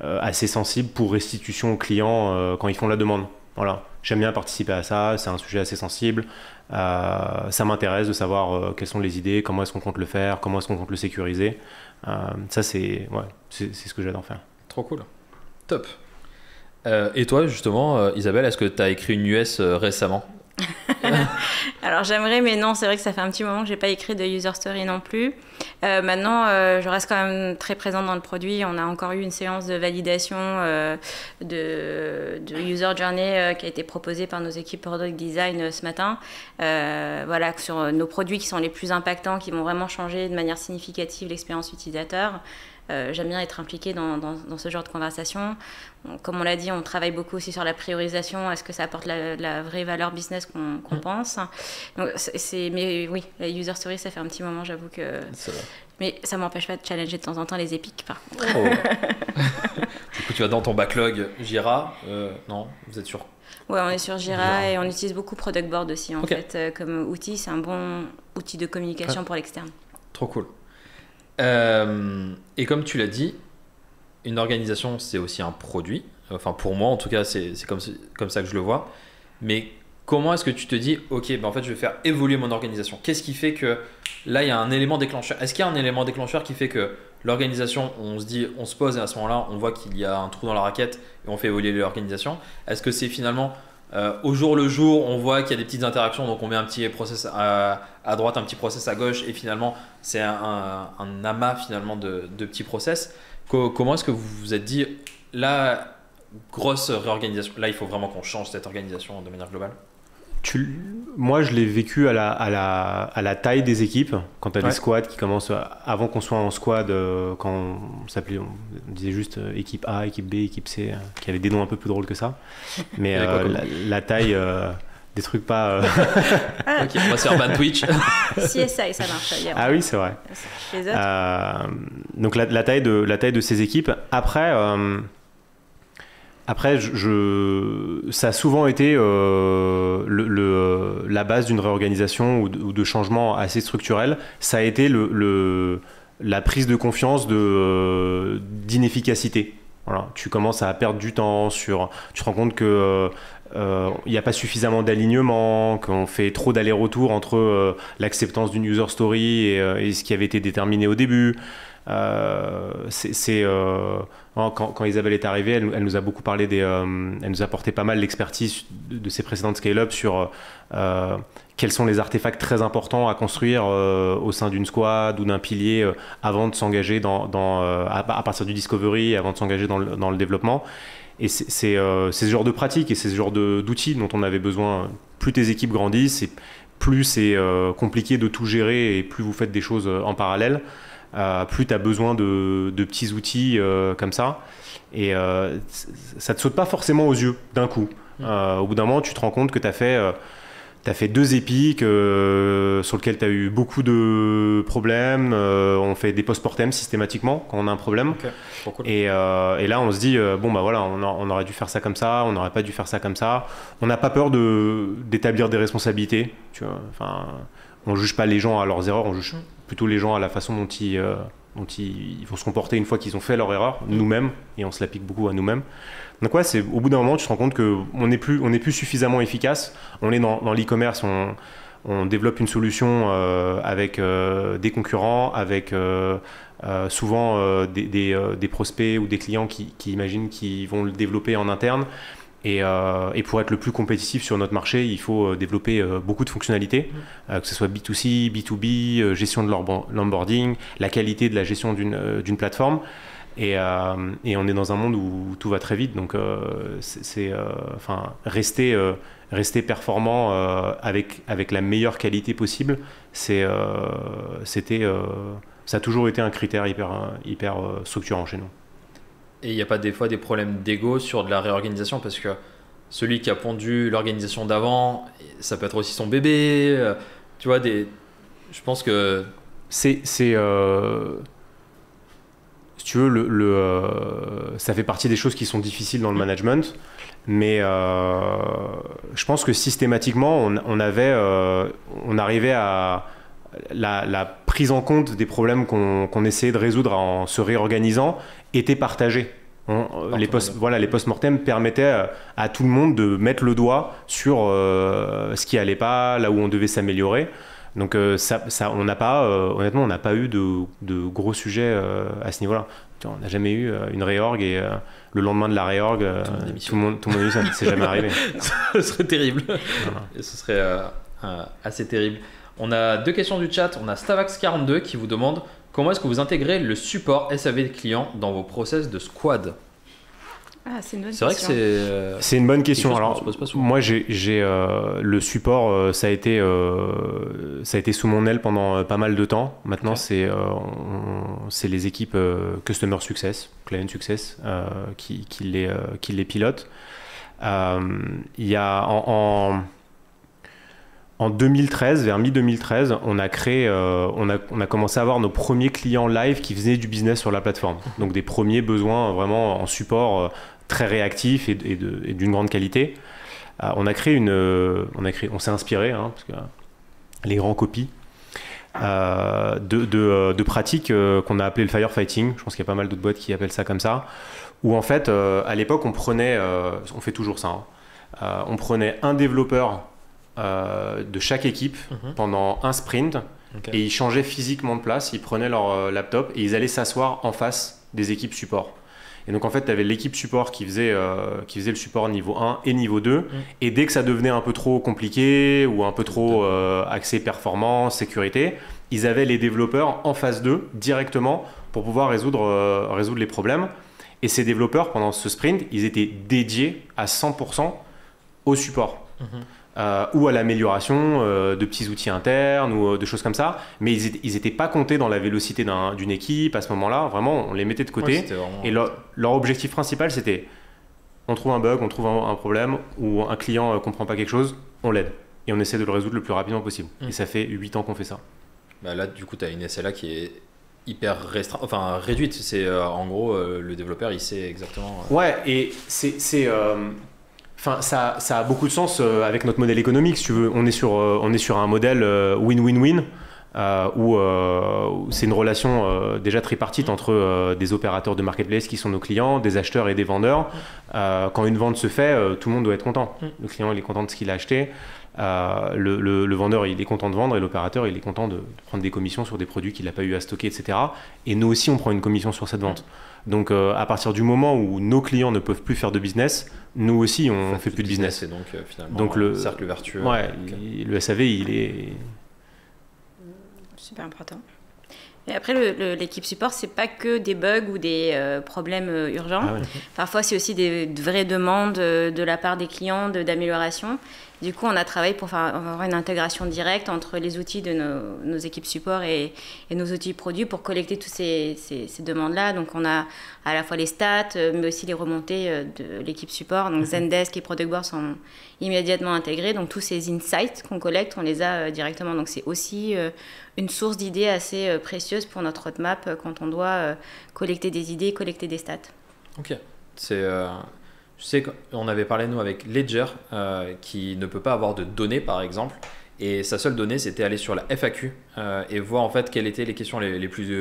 assez sensibles pour restitution aux clients quand ils font la demande. Voilà. J'aime bien participer à ça, c'est un sujet assez sensible. Ça m'intéresse de savoir quelles sont les idées, comment est-ce qu'on compte le faire, comment est-ce qu'on compte le sécuriser. Ça, c'est ce que j'adore faire. Trop cool. Top. Et toi, justement, Isabelle, est-ce que tu as écrit une US récemment? Alors j'aimerais, mais non, c'est vrai que ça fait un petit moment que j'ai pas écrit de user story non plus. Maintenant, je reste quand même très présente dans le produit. On a encore eu une séance de validation de user journey qui a été proposée par nos équipes product design ce matin. Voilà, sur nos produits qui sont les plus impactants, qui vont vraiment changer de manière significative l'expérience utilisateur. J'aime bien être impliquée dans ce genre de conversation. Comme on l'a dit, on travaille beaucoup aussi sur la priorisation. Est-ce que ça apporte la vraie valeur business qu'on pense? Donc, mais oui, la user story, ça fait un petit moment, j'avoue que... Mais ça ne m'empêche pas de challenger de temps en temps les épiques, par contre. Oh. Du coup, tu vas dans ton backlog Jira. Non, vous êtes sûr? Ouais, on est sur Jira et on utilise beaucoup Product Board aussi, en fait, comme outil. C'est un bon outil de communication pour l'externe. Trop cool. Et comme tu l'as dit, une organisation, c'est aussi un produit. Enfin, pour moi, en tout cas, c'est comme ça que je le vois. Mais comment est-ce que tu te dis, ok, en fait, je vais faire évoluer mon organisation? Qu'est-ce qui fait que là, il y a un élément déclencheur? Est-ce qu'il y a un élément déclencheur qui fait que l'organisation, on se pose et à ce moment-là, on voit qu'il y a un trou dans la raquette et on fait évoluer l'organisation? Est-ce que c'est finalement au jour le jour, on voit qu'il y a des petites interactions, donc on met un petit process à droite, un petit process à gauche, et finalement c'est un amas finalement de petits process. Comment est-ce que vous vous êtes dit, là, grosse réorganisation, là il faut vraiment qu'on change cette organisation de manière globale? Moi, je l'ai vécu à la taille des équipes. Quand tu as des squads qui commencent, avant qu'on soit en squad, quand on disait juste équipe A, équipe B, équipe C, qui avaient des noms un peu plus drôles que ça. Mais la taille, des trucs pas. Ok, on va se faire ban Twitch. CSI, ça marche. Ah oui, c'est vrai. Les autres. Donc la taille de ces équipes. Après, ça a souvent été la base d'une réorganisation ou de changements assez structurels. Ça a été la prise de confiance d'inefficacité. Voilà. Tu commences à perdre du temps tu te rends compte que il n'y a pas suffisamment d'alignement, qu'on fait trop d'aller-retour entre l'acceptance d'une user story et ce qui avait été déterminé au début. Quand Isabelle est arrivée, elle nous a beaucoup parlé elle nous a apporté pas mal l'expertise de ses précédentes scale-up sur quels sont les artefacts très importants à construire au sein d'une squad ou d'un pilier avant de s'engager à partir du discovery, avant de s'engager dans le développement. Et c'est ce genre de pratiques et c'est ce genre d'outils dont on avait besoin. Plus tes équipes grandissent, et plus c'est compliqué de tout gérer et plus vous faites des choses en parallèle. Plus tu as besoin de petits outils comme ça. Et ça te saute pas forcément aux yeux d'un coup. Au bout d'un moment, tu te rends compte que tu as fait 2 épiques sur lesquels tu as eu beaucoup de problèmes. On fait des post-mortem systématiquement quand on a un problème. Okay. Cool. Et là, on se dit, bon, bah voilà, on aurait dû faire ça comme ça, on n'aurait pas dû faire ça comme ça. On n'a pas peur d'établir des responsabilités. Tu vois, enfin, on juge pas les gens à leurs erreurs, on juge plutôt les gens à la façon dont ils vont se comporter une fois qu'ils ont fait leur erreur, nous-mêmes, et on se l'applique beaucoup à nous-mêmes. Donc ouais, au bout d'un moment, tu te rends compte qu'on n'est plus suffisamment efficace. On est dans l'e-commerce, on développe une solution avec des concurrents, avec souvent des prospects ou des clients qui imaginent qu'ils vont le développer en interne. Et pour être le plus compétitif sur notre marché, il faut développer beaucoup de fonctionnalités, que ce soit B2C, B2B, gestion de l'onboarding, la qualité de la gestion d'une plateforme. Et on est dans un monde où tout va très vite, donc rester performant avec la meilleure qualité possible, ça a toujours été un critère hyper structurant chez nous. Et il n'y a pas des fois des problèmes d'ego sur de la réorganisation, parce que celui qui a pondu l'organisation d'avant, ça peut être aussi son bébé, tu vois, je pense que... Si tu veux, ça fait partie des choses qui sont difficiles dans le management, mais je pense que systématiquement, on arrivait à la prise en compte des problèmes qu'on essayait de résoudre en se réorganisant était partagée. Les post-mortem permettaient à tout le monde de mettre le doigt sur ce qui allait pas, là où on devait s'améliorer. Donc on n'a pas, honnêtement, on n'a pas eu de gros sujets à ce niveau-là. On n'a jamais eu une réorg et le lendemain de la réorg, tout le monde dit ça, c'est jamais arrivé. Ce serait terrible. Et ce serait assez terrible. On a 2 questions du chat. On a Stavax42 qui vous demande comment est-ce que vous intégrez le support SAV client dans vos process de squad. Ah, c'est une bonne question. C'est vrai que c'est une bonne question. Alors, moi, j'ai le support, ça a été sous mon aile pendant pas mal de temps. Maintenant, okay. C'est les équipes Customer Success, Client Success, qui les pilotent. Il y a en 2013, vers mi-2013, on a commencé à avoir nos premiers clients live qui faisaient du business sur la plateforme. Donc des premiers besoins vraiment en support très réactif et d'une grande qualité. On s'est inspiré, parce que les grands copies, de pratiques qu'on a appelées le firefighting. Je pense qu'il y a pas mal d'autres boîtes qui appellent ça comme ça. Où en fait, à l'époque, on fait toujours ça. On prenait un développeur de chaque équipe pendant un sprint, okay. Et ils changeaient physiquement de place, ils prenaient leur laptop et ils allaient s'asseoir en face des équipes support. Et donc en fait, tu avais l'équipe support qui faisait le support niveau 1 et niveau 2. Et dès que ça devenait un peu trop compliqué ou un peu trop axé performance, sécurité, ils avaient les développeurs en phase 2 directement pour pouvoir résoudre les problèmes. Et ces développeurs, pendant ce sprint, ils étaient dédiés à 100% au support. Ou à l'amélioration de petits outils internes ou de choses comme ça. Mais ils n'étaient pas comptés dans la vélocité d'une équipe à ce moment-là. Vraiment, on les mettait de côté. Vraiment... Et leur objectif principal, c'était on trouve un bug, on trouve un problème, ou un client ne comprend pas quelque chose, on l'aide. Et on essaie de le résoudre le plus rapidement possible. Et ça fait 8 ans qu'on fait ça. Bah là, du coup, tu as une SLA qui est hyper réduite. C'est en gros, le développeur, il sait exactement... Ouais, et ça a beaucoup de sens avec notre modèle économique, si tu veux. On est sur un modèle win-win-win, où c'est une relation déjà tripartite entre des opérateurs de marketplace qui sont nos clients, des acheteurs et des vendeurs. Quand une vente se fait, tout le monde doit être content. Le client, il est content de ce qu'il a acheté. Le vendeur, il est content de vendre, et l'opérateur, il est content de prendre des commissions sur des produits qu'il n'a pas eu à stocker, etc. Et nous aussi, on prend une commission sur cette vente. Donc, à partir du moment où nos clients ne peuvent plus faire de business, nous aussi, on ne fait plus de business. Et donc, finalement, le cercle vertueux. Ouais, le SAV, il est... Super important. Et après, l'équipe support, c'est pas que des bugs ou des problèmes urgents. Ah ouais. Parfois, c'est aussi de vraies demandes de la part des clients d'amélioration. Du coup, on a travaillé pour avoir une intégration directe entre les outils de nos équipes support et nos outils produits pour collecter toutes ces demandes-là. Donc, on a à la fois les stats, mais aussi les remontées de l'équipe support. Donc, Zendesk et Product Board sont immédiatement intégrés. Donc, tous ces insights qu'on collecte, on les a directement. Donc, c'est aussi une source d'idées assez précieuse pour notre roadmap quand on doit collecter des idées, collecter des stats. Ok. Je sais qu'on avait parlé, nous, avec Ledger, qui ne peut pas avoir de données, par exemple. Et sa seule donnée, c'était aller sur la FAQ et voir en fait quelles étaient les questions les plus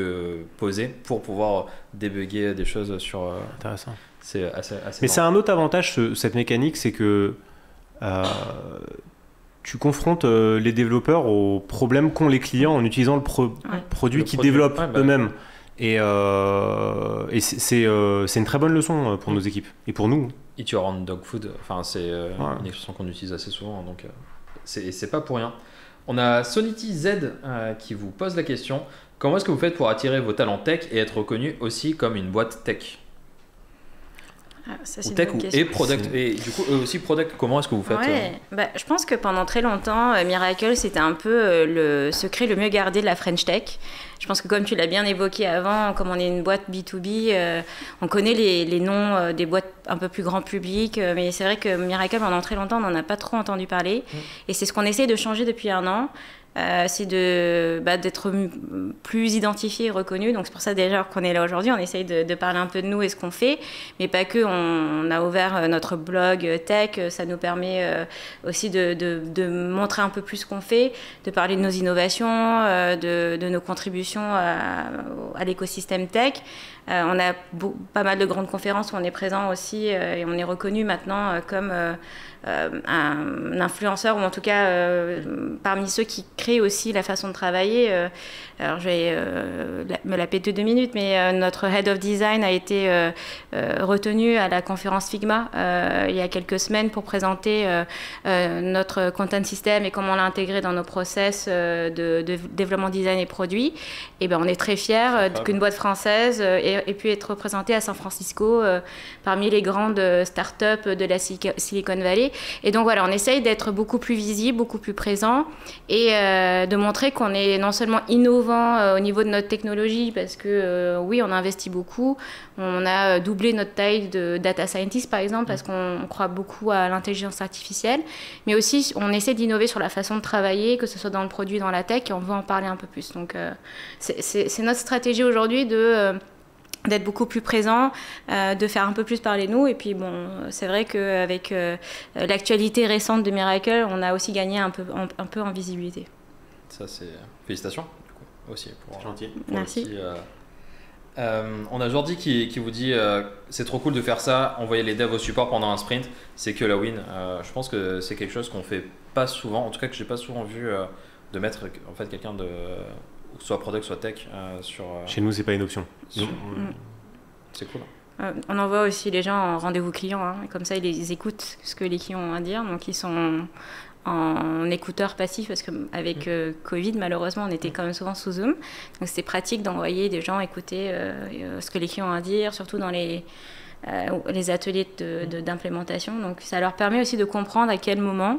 posées pour pouvoir débugger des choses sur... Intéressant. C'est assez Mais c'est un autre avantage, cette mécanique, c'est que tu confrontes les développeurs aux problèmes qu'ont les clients en utilisant le produit qu'ils développent eux-mêmes. Et c'est une très bonne leçon pour nos équipes et pour nous. Eat your own dog food, c'est une expression qu'on utilise assez souvent, donc c'est pas pour rien. On a Sonity Z qui vous pose la question: comment est-ce que vous faites pour attirer vos talents tech et être reconnu aussi comme une boîte tech? Ça, c'est ou tech et product, et du coup eux aussi product, comment est-ce que vous faites? Je pense que pendant très longtemps Miracle c'était un peu le secret le mieux gardé de la French Tech. Je pense que comme tu l'as bien évoqué avant, comme on est une boîte B2B, on connaît les noms des boîtes un peu plus grand public, mais c'est vrai que Miracle pendant très longtemps on n'en a pas trop entendu parler, et c'est ce qu'on essaie de changer depuis 1 an. C'est d'être plus identifié et reconnu. Donc c'est pour ça déjà qu'on est là aujourd'hui. On essaye de parler un peu de nous et ce qu'on fait, mais pas que. On a ouvert notre blog tech. Ça nous permet aussi de montrer un peu plus ce qu'on fait, de parler de nos innovations, de nos contributions à l'écosystème tech. On a pas mal de grandes conférences où on est présent aussi et on est reconnu maintenant comme un influenceur, ou en tout cas parmi ceux qui créent aussi la façon de travailler. Alors je vais me la péter 2 minutes, mais notre Head of Design a été retenu à la conférence Figma il y a quelques semaines pour présenter notre content system et comment on l'a intégré dans nos process de développement design et produits. Et on est très fiers qu'une boîte française ait pu être représentée à San Francisco parmi les grandes startups de la Silicon Valley. Et donc voilà, on essaye d'être beaucoup plus visible, beaucoup plus présent, et de montrer qu'on est non seulement innovant au niveau de notre technologie, parce que oui, on a investi beaucoup, on a doublé notre taille de data scientist par exemple, parce qu'on croit beaucoup à l'intelligence artificielle, mais aussi on essaie d'innover sur la façon de travailler, que ce soit dans le produit, dans la tech, et on veut en parler un peu plus. Donc c'est notre stratégie aujourd'hui d'être beaucoup plus présent, de faire un peu plus parler nous. Et puis c'est vrai qu'avec l'actualité récente de Miracle, on a aussi gagné un peu en visibilité. Ça, c'est... Félicitations, du coup, aussi. Gentil. Merci. On a Jordi qui vous dit c'est trop cool de faire ça, envoyer les devs au support pendant un sprint, c'est que la win. Je pense que c'est quelque chose qu'on fait pas souvent, en tout cas que j'ai pas souvent vu, de mettre en fait quelqu'un de... soit product, soit tech sur... Chez nous, c'est pas une option. C'est cool. On envoie aussi les gens en rendez-vous client, hein. Comme ça ils écoutent ce que les clients ont à dire, donc ils sont en écouteur passif parce qu'avec Covid malheureusement on était quand même souvent sous Zoom, donc c'était pratique d'envoyer des gens écouter ce que les clients ont à dire, surtout dans les ateliers d'implémentation, donc ça leur permet aussi de comprendre à quel moment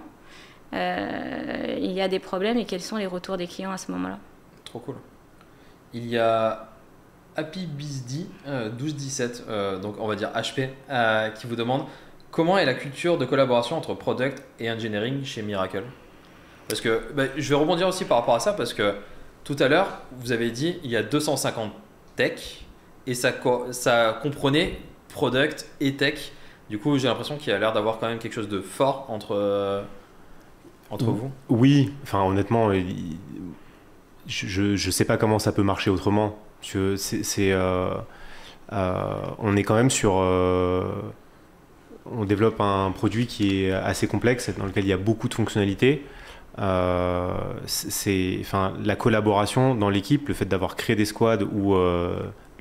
il y a des problèmes et quels sont les retours des clients à ce moment-là. Trop cool. Il y a Happy Bizdy 1217, donc on va dire HP, qui vous demande comment est la culture de collaboration entre product et engineering chez Miracle. Parce que je vais rebondir aussi par rapport à ça, parce que tout à l'heure vous avez dit il y a 250 tech et ça comprenait product et tech. Du coup j'ai l'impression qu'il y a l'air d'avoir quand même quelque chose de fort entre vous. Oui, enfin honnêtement, je sais pas comment ça peut marcher autrement. On est quand même sur... on développe un produit qui est assez complexe, dans lequel il y a beaucoup de fonctionnalités. La collaboration dans l'équipe, le fait d'avoir créé des squads où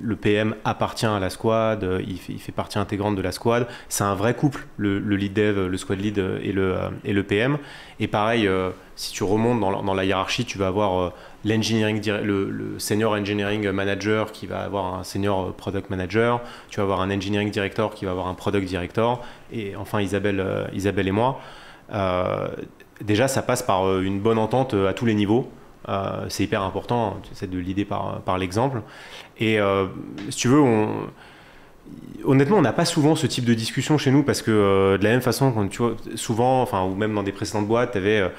le PM appartient à la squad, il fait partie intégrante de la squad, c'est un vrai couple, le lead dev, le squad lead et le PM. Et pareil, si tu remontes dans la hiérarchie, tu vas avoir le senior engineering manager qui va avoir un senior product manager, tu vas avoir un engineering director qui va avoir un product director, et enfin Isabelle et moi. Déjà, ça passe par une bonne entente à tous les niveaux. C'est hyper important, c'est de l'idée par l'exemple. Et si tu veux, honnêtement, on n'a pas souvent ce type de discussion chez nous, parce que de la même façon, quand tu vois, souvent, ou même dans des précédentes boîtes, tu avais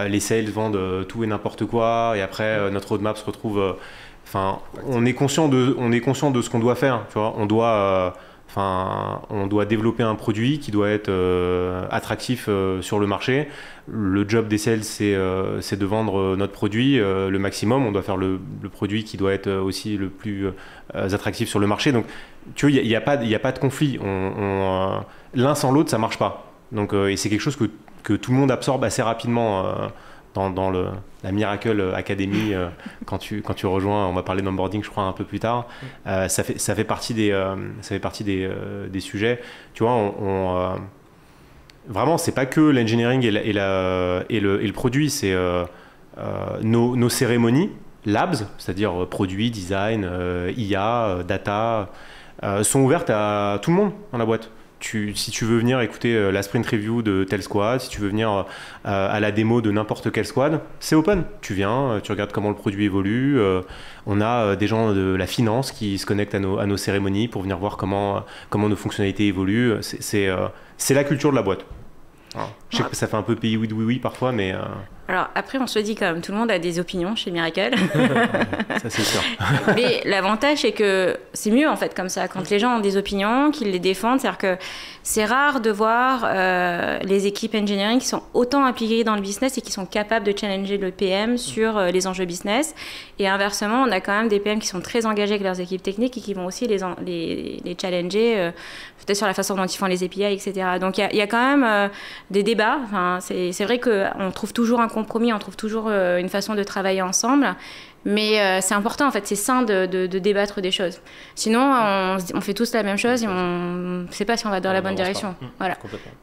les sales vendent tout et n'importe quoi, et après notre roadmap se retrouve. On est conscient de ce qu'on doit faire. Tu vois, on doit développer un produit qui doit être attractif sur le marché. Le job des sales, c'est de vendre notre produit le maximum. On doit faire le produit qui doit être aussi le plus attractif sur le marché. Donc, tu vois, il n'y a pas de conflit. L'un sans l'autre, ça ne marche pas. Donc, et c'est quelque chose que tout le monde absorbe assez rapidement dans la Miracle Academy. Quand tu rejoins, on va parler d'onboarding, je crois, un peu plus tard. Ça fait partie des sujets. Tu vois, vraiment, c'est pas que l'engineering et le produit, c'est nos cérémonies, labs, c'est-à-dire produit, design, IA, data, sont ouvertes à tout le monde dans la boîte. Si tu veux venir écouter la sprint review de tel squad, si tu veux venir à la démo de n'importe quel squad, c'est open. Tu viens, tu regardes comment le produit évolue. On a des gens de la finance qui se connectent à nos cérémonies pour venir voir comment nos fonctionnalités évoluent. C'est la culture de la boîte. Alors, je sais que ça fait un peu pays oui parfois, mais... Alors après, on se dit quand même, tout le monde a des opinions chez Miracle. Ça, c'est sûr. Mais l'avantage, c'est que c'est mieux en fait comme ça. Quand les gens ont des opinions, qu'ils les défendent, c'est-à-dire que c'est rare de voir les équipes engineering qui sont autant impliquées dans le business et qui sont capables de challenger le PM sur les enjeux business. Et inversement, on a quand même des PM qui sont très engagés avec leurs équipes techniques et qui vont aussi les challenger peut-être sur la façon dont ils font les API, etc. Donc il y a quand même des débats. Enfin, c'est vrai qu'on trouve toujours un compromis, on trouve toujours une façon de travailler ensemble. Mais c'est important, en fait, c'est sain de débattre des choses. Sinon, on fait tous la même chose et on ne sait pas si on va dans la bonne direction. Voilà.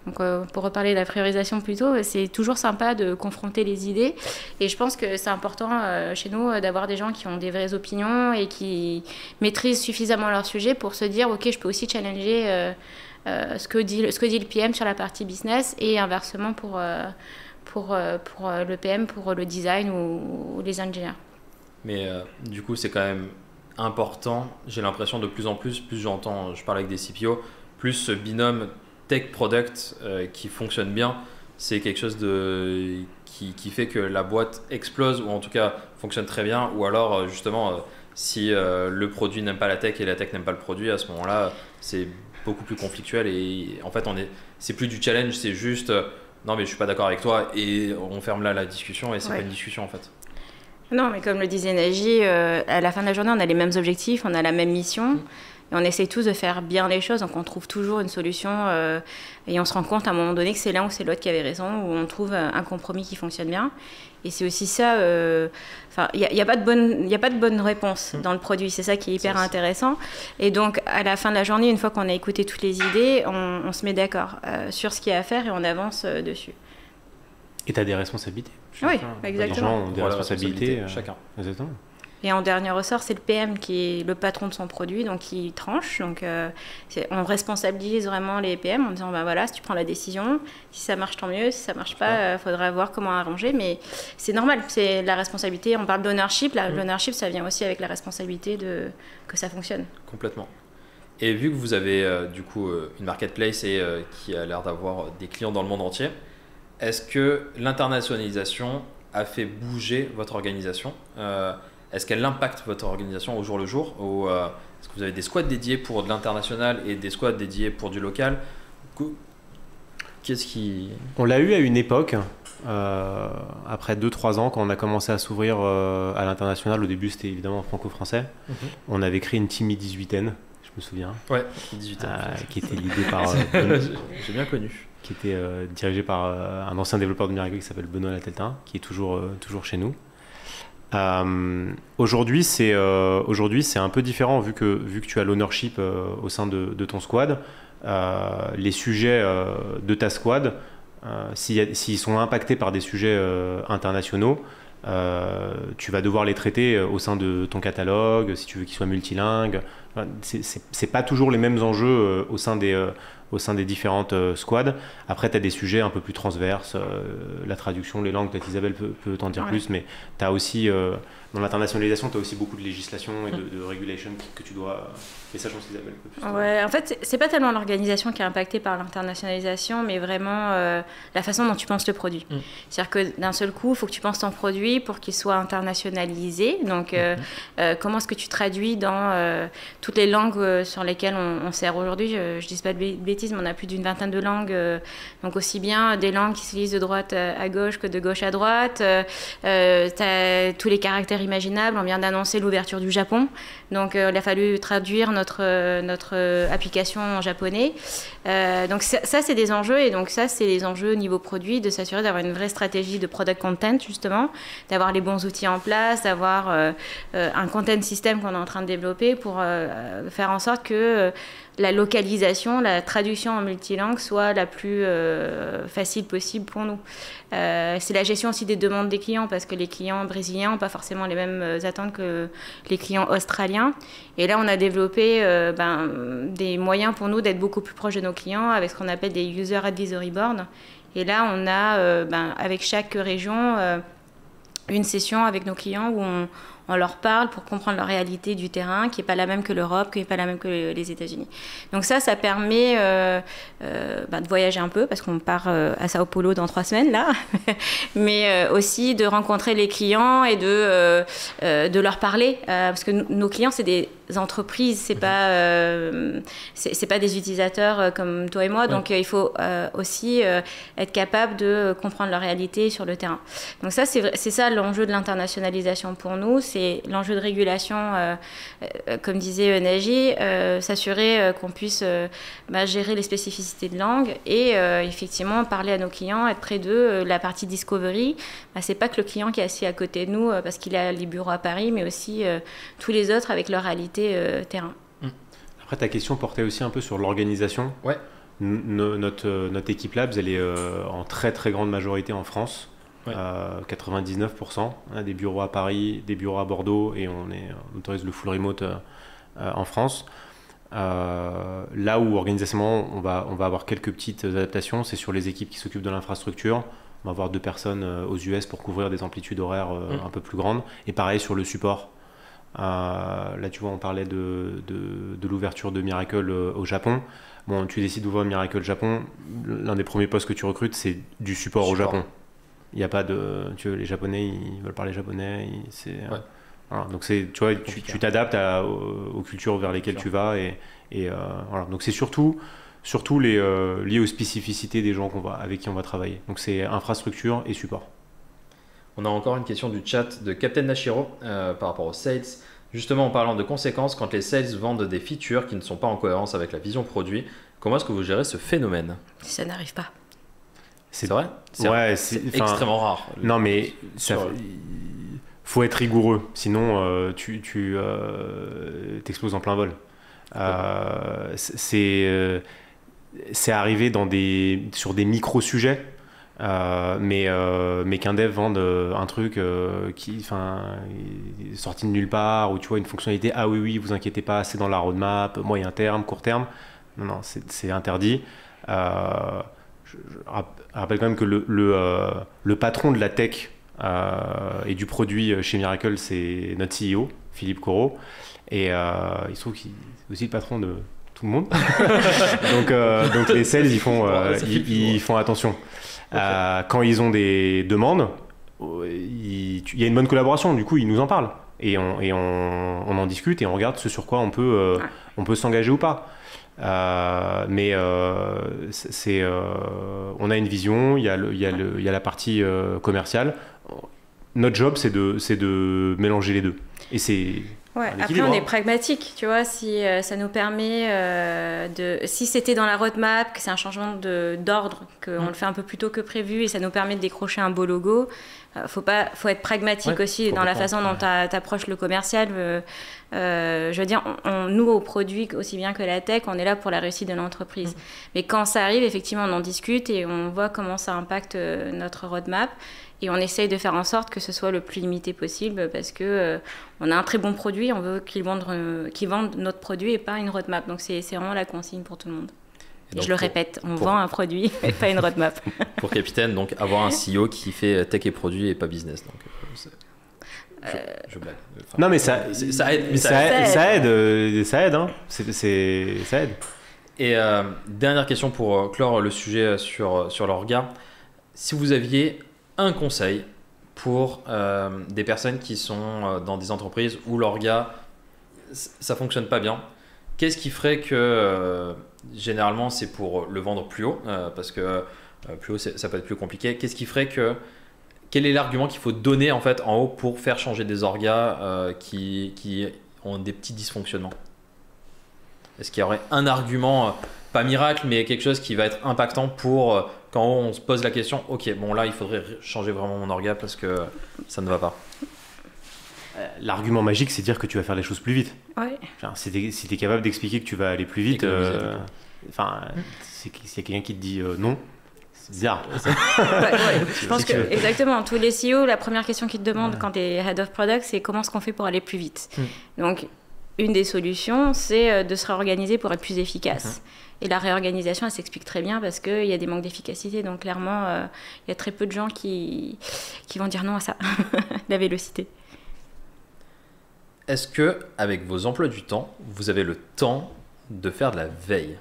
Donc, pour reparler de la priorisation plutôt, c'est toujours sympa de confronter les idées. Et je pense que c'est important chez nous d'avoir des gens qui ont des vraies opinions et qui maîtrisent suffisamment leur sujet pour se dire, OK, je peux aussi challenger ce que dit le PM sur la partie business et inversement pour le PM, pour le design ou les ingénieurs. Mais du coup, c'est quand même important. J'ai l'impression de plus en plus j'entends, je parle avec des CPO, plus ce binôme tech-product qui fonctionne bien, c'est quelque chose qui fait que la boîte explose ou en tout cas fonctionne très bien. Ou alors, justement, si le produit n'aime pas la tech et la tech n'aime pas le produit, à ce moment-là, c'est beaucoup plus conflictuel. Et en fait, c'est plus du challenge, c'est juste non, mais je suis pas d'accord avec toi et on ferme là la discussion et c'est pas une discussion en fait. Non, mais comme le disait Naji, à la fin de la journée, on a les mêmes objectifs, on a la même mission. Et on essaye tous de faire bien les choses, donc on trouve toujours une solution et on se rend compte à un moment donné que c'est l'un ou c'est l'autre qui avait raison, ou on trouve un compromis qui fonctionne bien. Et c'est aussi ça, il n'y a pas de bonne réponse dans le produit, c'est ça qui est hyper intéressant. Et donc à la fin de la journée, une fois qu'on a écouté toutes les idées, on se met d'accord sur ce qu'il y a à faire et on avance dessus. Et tu as des responsabilités. Oui, exactement. Les gens ont des responsabilités. Chacun. Exactement. Et en dernier ressort, c'est le PM qui est le patron de son produit, donc qui tranche. Donc on responsabilise vraiment les PM en disant, bah voilà, si tu prends la décision, si ça marche tant mieux, si ça marche pas, il faudra voir comment arranger. Mais c'est normal, c'est la responsabilité. On parle d'ownership, l'ownership, ça vient aussi avec la responsabilité que ça fonctionne. Complètement. Et vu que vous avez du coup une marketplace et qui a l'air d'avoir des clients dans le monde entier, est-ce que l'internationalisation a fait bouger votre organisation Est-ce qu'elle impacte votre organisation au jour le jour ou est-ce que vous avez des squads dédiés pour de l'international et des squads dédiés pour du local? Qu'est-ce qui... On l'a eu à une époque, après 2-3 ans, quand on a commencé à s'ouvrir à l'international. Au début, c'était évidemment franco-français. On avait créé une team 18N, je me souviens. Ouais, 18N. Qui était l'idée par... J'ai bien connu. Qui était dirigé par un ancien développeur de Miracle qui s'appelle Benoît Lateltin, qui est toujours chez nous. Aujourd'hui, c'est un peu différent vu que tu as l'ownership au sein de ton squad. Les sujets de ta squad, s'ils sont impactés par des sujets internationaux, tu vas devoir les traiter au sein de ton catalogue, si tu veux qu'ils soient multilingues. C'est pas toujours les mêmes enjeux au sein des différentes squads. Après, tu as des sujets un peu plus transverses, la traduction, les langues, peut-être Isabelle peut t'en dire plus, mais tu as aussi, dans l'internationalisation, tu as aussi beaucoup de législation et de regulation que tu dois... Mais ça, je pense qu'Isabelle peut plus. Ouais, en fait, c'est pas tellement l'organisation qui est impactée par l'internationalisation, mais vraiment la façon dont tu penses le produit. C'est-à-dire que d'un seul coup, il faut que tu penses ton produit pour qu'il soit internationalisé. Donc, comment est-ce que tu traduis dans toutes les langues sur lesquelles on sert aujourd'hui? Je dis pas de bêtises, mais on a plus d'une vingtaine de langues. Donc, aussi bien des langues qui se lisent de droite à gauche que de gauche à droite. T'as tous les caractères imaginables. On vient d'annoncer l'ouverture du Japon. Donc, il a fallu traduire notre application en japonais. Donc ça, c'est des enjeux. Et donc ça, c'est les enjeux au niveau produit, de s'assurer d'avoir une vraie stratégie de product content, justement, d'avoir les bons outils en place, d'avoir un content system qu'on est en train de développer pour faire en sorte que la localisation, la traduction en multilingue soit la plus facile possible pour nous. C'est la gestion aussi des demandes des clients, parce que les clients brésiliens n'ont pas forcément les mêmes attentes que les clients australiens. Et là, on a développé des moyens pour nous d'être beaucoup plus proches de nos clients avec ce qu'on appelle des User Advisory Boards. Et là, on a, avec chaque région, une session avec nos clients où on leur parle pour comprendre la réalité du terrain, qui n'est pas la même que l'Europe, qui n'est pas la même que les États-Unis. Donc ça permet de voyager un peu, parce qu'on part à Sao Paulo dans 3 semaines, là, mais aussi de rencontrer les clients et de leur parler, parce que nos clients, c'est des entreprises, c'est pas des utilisateurs comme toi et moi, donc il faut aussi être capable de comprendre leur réalité sur le terrain. Donc ça, c'est ça l'enjeu de l'internationalisation pour nous, c'est l'enjeu de régulation, comme disait Naji, s'assurer qu'on puisse gérer les spécificités de langue et effectivement parler à nos clients, être près d'eux. La partie discovery, c'est pas que le client qui est assis à côté de nous parce qu'il a les bureaux à Paris, mais aussi tous les autres avec leur réalité terrain. Après, ta question portait aussi un peu sur l'organisation. Ouais. Notre équipe Labs, elle est en très très grande majorité en France. 99%. On a des bureaux à Paris, des bureaux à Bordeaux et on autorise le full remote en France. Là où organisationnellement on va avoir quelques petites adaptations, c'est sur les équipes qui s'occupent de l'infrastructure. On va avoir 2 personnes aux US pour couvrir des amplitudes horaires un peu plus grandes. Et pareil sur le support. Là tu vois, on parlait de l'ouverture de Miracle au Japon. Bon, tu décides d'ouvrir Miracle Japon, l'un des premiers postes que tu recrutes, c'est du support au Japon. Il n'y a pas de... Tu vois, les Japonais, ils veulent parler japonais. Voilà, donc tu vois, tu t'adaptes aux cultures vers lesquelles tu vas. Voilà. Donc c'est surtout lié aux spécificités des gens avec qui on va travailler. Donc c'est infrastructure et support. On a encore une question du chat de Captain Nashiro par rapport aux sales. Justement, en parlant de conséquences, quand les sales vendent des features qui ne sont pas en cohérence avec la vision produit, comment est-ce que vous gérez ce phénomène? Si ça n'arrive pas. C'est vrai? C'est extrêmement rare. Non, mais faut être rigoureux, sinon tu t'exploses en plein vol. C'est arrivé sur des micro-sujets, mais qu'un dev vende un truc qui est sorti de nulle part, ou tu vois une fonctionnalité, ah oui, vous inquiétez pas, c'est dans la roadmap, moyen terme, court terme. Non, c'est interdit. Je rappelle quand même que le patron de la tech et du produit chez Miracle, c'est notre CEO, Philippe Corot. Et il se trouve qu'il est aussi le patron de tout le monde. donc les sales, ils font attention. Quand ils ont des demandes, il y a une bonne collaboration. Du coup, ils nous en parlent. Et on en discute et on regarde ce sur quoi on peut s'engager ou pas. On a une vision, il y a la partie commerciale. Notre job, c'est de mélanger les deux. Et c'est après on est pragmatique, tu vois, si ça nous permet si c'était dans la roadmap, que c'est un changement d'ordre, qu'on le fait un peu plus tôt que prévu et ça nous permet de décrocher un beau logo, faut être pragmatique aussi dans la façon dont tu approches le commercial. Je veux dire, nous au produit aussi bien que la tech, on est là pour la réussite de l'entreprise. Mais quand ça arrive, effectivement, on en discute et on voit comment ça impacte notre roadmap. Et on essaye de faire en sorte que ce soit le plus limité possible parce que on a un très bon produit, on veut qu'ils vendent notre produit et pas une roadmap. Donc c'est vraiment la consigne pour tout le monde. Et je le répète, on vend un produit et pas une roadmap. Pour Capitaine, donc avoir un CEO qui fait tech et produit et pas business. Donc, je blague. Non mais ça aide. Ça aide. Hein. Ça aide. Et dernière question pour clore le sujet sur l'orga. Si vous aviez un conseil pour des personnes qui sont dans des entreprises où l'orga ça fonctionne pas bien, qu'est-ce qui ferait que généralement c'est pour le vendre plus haut parce que plus haut ça peut être plus compliqué, qu'est-ce qui ferait que quel est l'argument qu'il faut donner en fait en haut pour faire changer des orgas qui ont des petits dysfonctionnements? Est-ce qu'il y aurait un argument, pas miracle, mais quelque chose qui va être impactant pour quand on se pose la question, ok, bon là il faudrait changer vraiment mon orga parce que ça ne va pas? L'argument magique, c'est de dire que tu vas faire les choses plus vite. Ouais. Genre, si tu es capable d'expliquer que tu vas aller plus vite, s'il y a quelqu'un qui te dit non, c'est bizarre. Je pense que exactement, tous les CEO, la première question qu'ils te demandent quand tu es Head of Product, c'est comment est-ce qu'on fait pour aller plus vite. Donc, une des solutions, c'est de se réorganiser pour être plus efficace. Et la réorganisation, elle s'explique très bien parce qu'il y a des manques d'efficacité. Donc clairement, il y a très peu de gens qui vont dire non à ça, la vélocité. Est-ce que, avec vos emplois du temps, vous avez le temps de faire de la veille?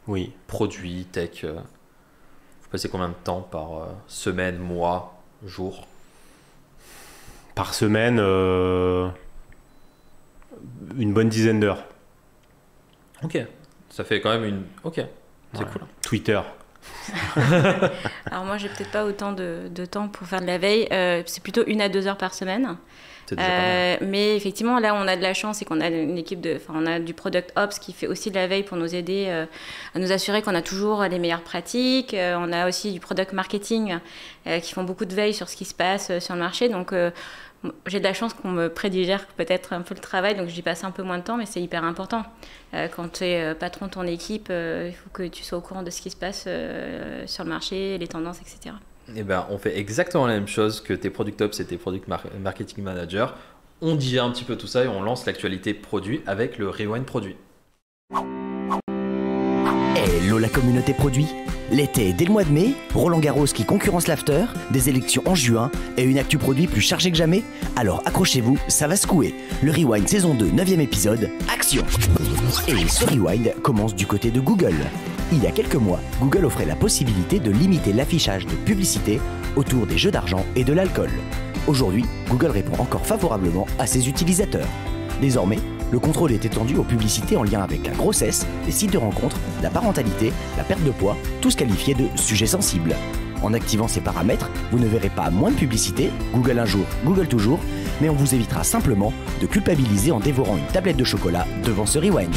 Oui. Produits, tech. Vous passez combien de temps par semaine, mois, jour? Par semaine, une bonne dizaine d'heures. Ok. Ça fait quand même une... Ok, c'est cool. Twitter. Alors moi, j'ai peut-être pas autant de temps pour faire de la veille. C'est plutôt 1 à 2 heures par semaine. C'est déjà pas mal. Mais effectivement, là, on a de la chance et qu'on a une équipe on a du Product Ops qui fait aussi de la veille pour nous aider à nous assurer qu'on a toujours les meilleures pratiques. On a aussi du Product Marketing qui font beaucoup de veille sur ce qui se passe sur le marché. Donc, j'ai de la chance qu'on me prédigère peut-être un peu le travail, donc j'y passe un peu moins de temps, mais c'est hyper important. Quand tu es patron de ton équipe, il faut que tu sois au courant de ce qui se passe sur le marché, les tendances, etc. Eh ben, on fait exactement la même chose que tes Product Ops et tes Product Marketing Managers. On digère un petit peu tout ça et on lance l'actualité produit avec le Rewind Produit. Hello la communauté produit. L'été est dès le mois de mai, Roland Garros qui concurrence l'after, des élections en juin et une actu produit plus chargée que jamais. Alors accrochez-vous, ça va secouer. Le Rewind saison 2, 9e épisode, action. Et ce Rewind commence du côté de Google. Il y a quelques mois, Google offrait la possibilité de limiter l'affichage de publicité autour des jeux d'argent et de l'alcool. Aujourd'hui, Google répond encore favorablement à ses utilisateurs. Désormais, le contrôle est étendu aux publicités en lien avec la grossesse, les sites de rencontres, la parentalité, la perte de poids, tous qualifiés de sujets sensibles. En activant ces paramètres, vous ne verrez pas moins de publicité, Google un jour, Google toujours, mais on vous évitera simplement de culpabiliser en dévorant une tablette de chocolat devant ce rewind.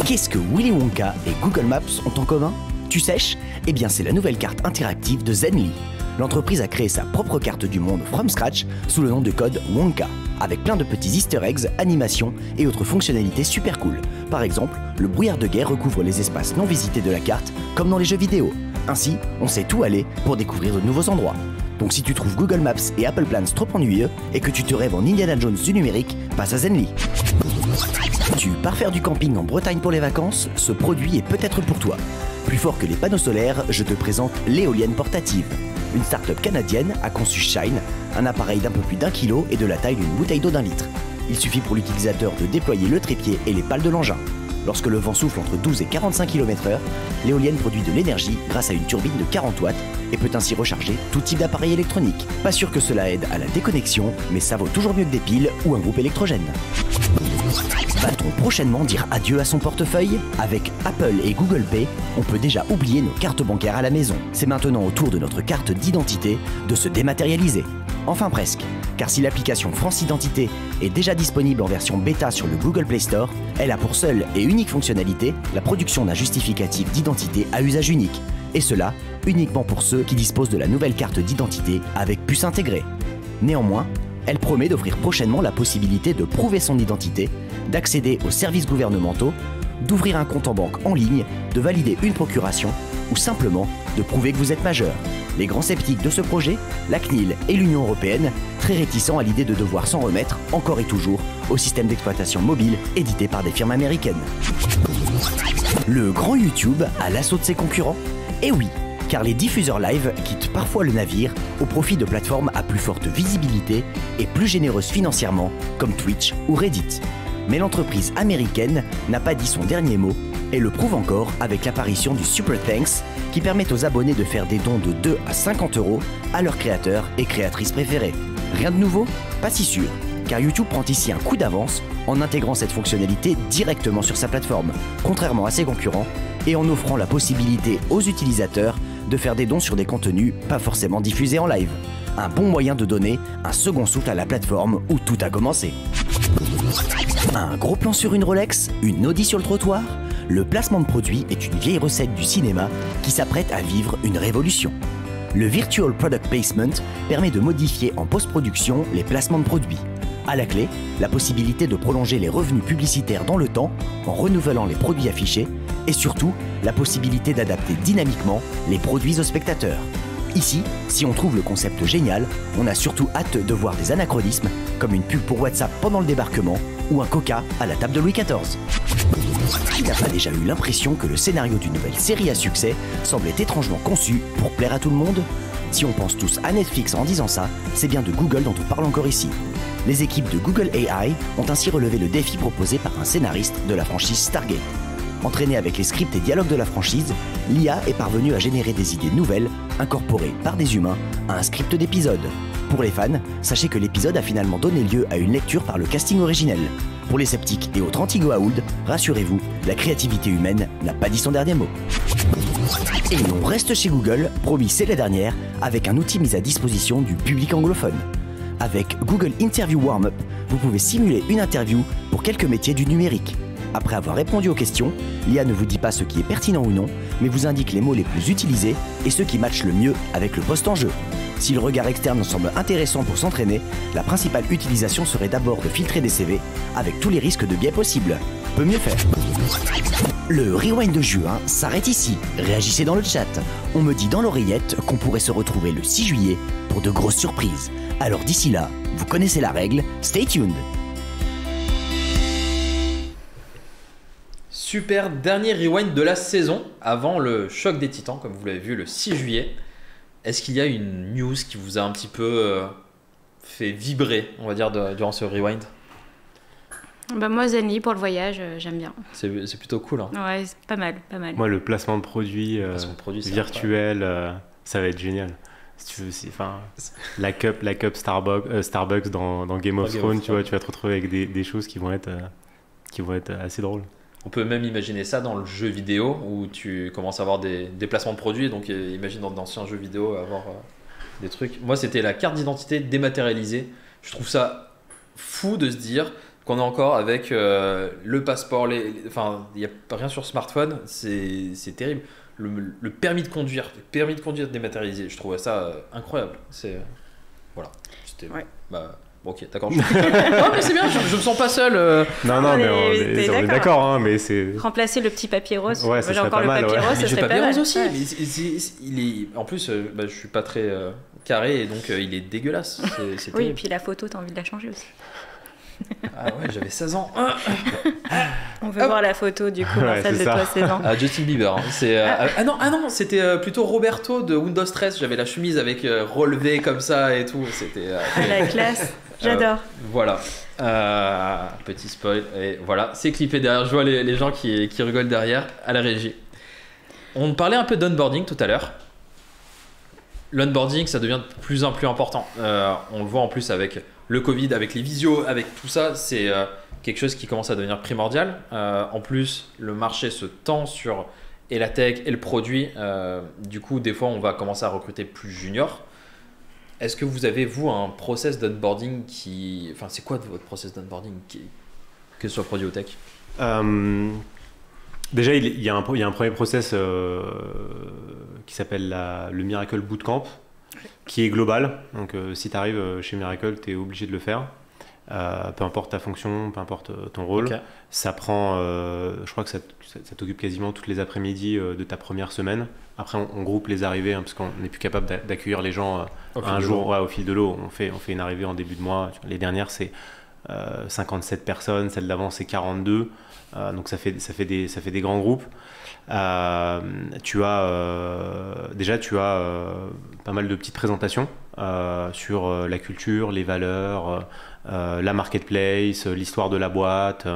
Qu'est-ce que Willy Wonka et Google Maps ont en commun? Tu sèches? Eh bien c'est la nouvelle carte interactive de Zenly. L'entreprise a créé sa propre carte du monde from scratch sous le nom de code Wonka, avec plein de petits easter eggs, animations et autres fonctionnalités super cool. Par exemple, le brouillard de guerre recouvre les espaces non visités de la carte, comme dans les jeux vidéo. Ainsi, on sait où aller pour découvrir de nouveaux endroits. Donc si tu trouves Google Maps et Apple Plans trop ennuyeux et que tu te rêves en Indiana Jones du numérique, passe à Zenly. Tu pars faire du camping en Bretagne pour les vacances? Ce produit est peut-être pour toi. Plus fort que les panneaux solaires, je te présente l'éolienne portative. Une start-up canadienne a conçu Shine, un appareil d'un peu plus d'1 kilo et de la taille d'une bouteille d'eau d'1 litre. Il suffit pour l'utilisateur de déployer le trépied et les pales de l'engin. Lorsque le vent souffle entre 12 et 45 km/h, l'éolienne produit de l'énergie grâce à une turbine de 40 watts et peut ainsi recharger tout type d'appareil électronique. Pas sûr que cela aide à la déconnexion, mais ça vaut toujours mieux que des piles ou un groupe électrogène. Va-t-on prochainement dire adieu à son portefeuille? Avec Apple et Google Pay, on peut déjà oublier nos cartes bancaires à la maison. C'est maintenant au tour de notre carte d'identité de se dématérialiser. Enfin presque, car si l'application France Identité est déjà disponible en version bêta sur le Google Play Store, elle a pour seule et unique fonctionnalité la production d'un justificatif d'identité à usage unique. Et cela uniquement pour ceux qui disposent de la nouvelle carte d'identité avec puce intégrée. Néanmoins, elle promet d'offrir prochainement la possibilité de prouver son identité, d'accéder aux services gouvernementaux, d'ouvrir un compte en banque en ligne, de valider une procuration ou simplement de prouver que vous êtes majeur. Les grands sceptiques de ce projet, la CNIL et l'Union européenne, très réticents à l'idée de devoir s'en remettre encore et toujours au système d'exploitation mobile édité par des firmes américaines. Le grand YouTube à l'assaut de ses concurrents? Eh oui, car les diffuseurs live quittent parfois le navire au profit de plateformes à plus forte visibilité et plus généreuses financièrement comme Twitch ou Reddit. Mais l'entreprise américaine n'a pas dit son dernier mot et le prouve encore avec l'apparition du Super Thanks qui permet aux abonnés de faire des dons de 2 à 50 € à leurs créateurs et créatrices préférés. Rien de nouveau? Pas si sûr, car YouTube prend ici un coup d'avance en intégrant cette fonctionnalité directement sur sa plateforme, contrairement à ses concurrents, et en offrant la possibilité aux utilisateurs de faire des dons sur des contenus pas forcément diffusés en live. Un bon moyen de donner un second souffle à la plateforme où tout a commencé. Un gros plan sur une Rolex? Une Audi sur le trottoir? Le placement de produit est une vieille recette du cinéma qui s'apprête à vivre une révolution. Le Virtual Product Placement permet de modifier en post-production les placements de produits. À la clé, la possibilité de prolonger les revenus publicitaires dans le temps en renouvelant les produits affichés et surtout la possibilité d'adapter dynamiquement les produits aux spectateurs. Ici, si on trouve le concept génial, on a surtout hâte de voir des anachronismes comme une pub pour WhatsApp pendant le débarquement ou un Coca à la table de Louis XIV. Qui n'a pas déjà eu l'impression que le scénario d'une nouvelle série à succès semblait étrangement conçu pour plaire à tout le monde? Si on pense tous à Netflix en disant ça, c'est bien de Google dont on parle encore ici. Les équipes de Google AI ont ainsi relevé le défi proposé par un scénariste de la franchise Stargate. Entraîné avec les scripts et dialogues de la franchise, l'IA est parvenue à générer des idées nouvelles, incorporées par des humains à un script d'épisode. Pour les fans, sachez que l'épisode a finalement donné lieu à une lecture par le casting originel. Pour les sceptiques et autres anti-Goa'uld, rassurez-vous, la créativité humaine n'a pas dit son dernier mot. Et on reste chez Google, promis c'est la dernière, avec un outil mis à disposition du public anglophone. Avec Google Interview Warm-up, vous pouvez simuler une interview pour quelques métiers du numérique. Après avoir répondu aux questions, l'IA ne vous dit pas ce qui est pertinent ou non, mais vous indique les mots les plus utilisés et ceux qui matchent le mieux avec le poste en jeu. Si le regard externe semble intéressant pour s'entraîner, la principale utilisation serait d'abord de filtrer des CV, avec tous les risques de biais possibles. Peut mieux faire. Le Rewind de juin s'arrête ici. Réagissez dans le chat. On me dit dans l'oreillette qu'on pourrait se retrouver le 6 juillet pour de grosses surprises. Alors d'ici là, vous connaissez la règle, stay tuned. Super dernier rewind de la saison avant le choc des titans, comme vous l'avez vu le 6 juillet. Est-ce qu'il y a une news qui vous a un petit peu fait vibrer, on va dire, durant ce rewind? Bah moi, Zenly, pour le voyage, j'aime bien. C'est plutôt cool. Hein. Ouais, c'est pas mal, pas mal. Moi, le placement de produits, virtuel, ça va être génial. Si tu veux, la cup Starbucks dans Game of Thrones, tu vois, tu vas te retrouver avec des choses qui vont être assez drôles. On peut même imaginer ça dans le jeu vidéo où tu commences à avoir des placements de produits. Donc imagine dans d'anciens jeux vidéo avoir des trucs. Moi, c'était la carte d'identité dématérialisée Je trouve ça fou de se dire qu'on est encore avec le passeport, enfin, il n'y a rien sur smartphone, c'est terrible. Le permis de conduire dématérialisé, je trouvais ça incroyable. Voilà. C'était. Ouais. Bah, bon, ok, d'accord. Non, mais c'est bien, je me sens pas seul. Non, mais on est d'accord, hein, mais c'est. Remplacer le petit papier rose. Ouais, ça j'ai serait encore pas le mal, papier ouais. rose, ça J'ai serait pas pas bien mal. rose aussi, Ouais. mais il est. En plus, je suis pas très carré et donc il est dégueulasse. C'est Oui, et terrible. puis la photo, t'as envie de la changer aussi. Ah ouais, j'avais 16 ans. On veut voir la photo du coup, Ouais, Marcel, c'est de ça. toi, 16 ans. Justin Bieber. Hein. Ah non, c'était plutôt Roberto de Windows 13. J'avais la chemise avec relevé comme ça et tout. C'était. La classe, j'adore. Voilà. Petit spoil. Et voilà, c'est clippé derrière. Je vois les gens qui rigolent derrière à la régie. On parlait un peu d'onboarding tout à l'heure. L'onboarding, ça devient de plus en plus important. On le voit en plus avec le Covid, avec les visios, avec tout ça. C'est quelque chose qui commence à devenir primordial. En plus, le marché se tend sur et la tech et le produit. Du coup, des fois, on va commencer à recruter plus junior. Est-ce que vous avez, vous, un process d'onboarding qui... Enfin, c'est quoi votre process d'onboarding que ce soit produit ou tech? Déjà, il y a un premier process qui s'appelle le Miracle Bootcamp, qui est global. Donc, si tu arrives chez Miracle, tu es obligé de le faire. Peu importe ta fonction, peu importe ton rôle. Okay. Ça prend, je crois que ça t'occupe quasiment toutes les après-midi de ta première semaine. Après, on groupe les arrivées, hein, parce qu'on n'est plus capable d'accueillir les gens un jour au fil de l'eau. On fait une arrivée en début de mois. Les dernières, c'est 57 personnes. Celle d'avant, c'est 42. Donc ça fait des grands groupes. Tu as pas mal de petites présentations sur la culture, les valeurs, la marketplace, l'histoire de la boîte.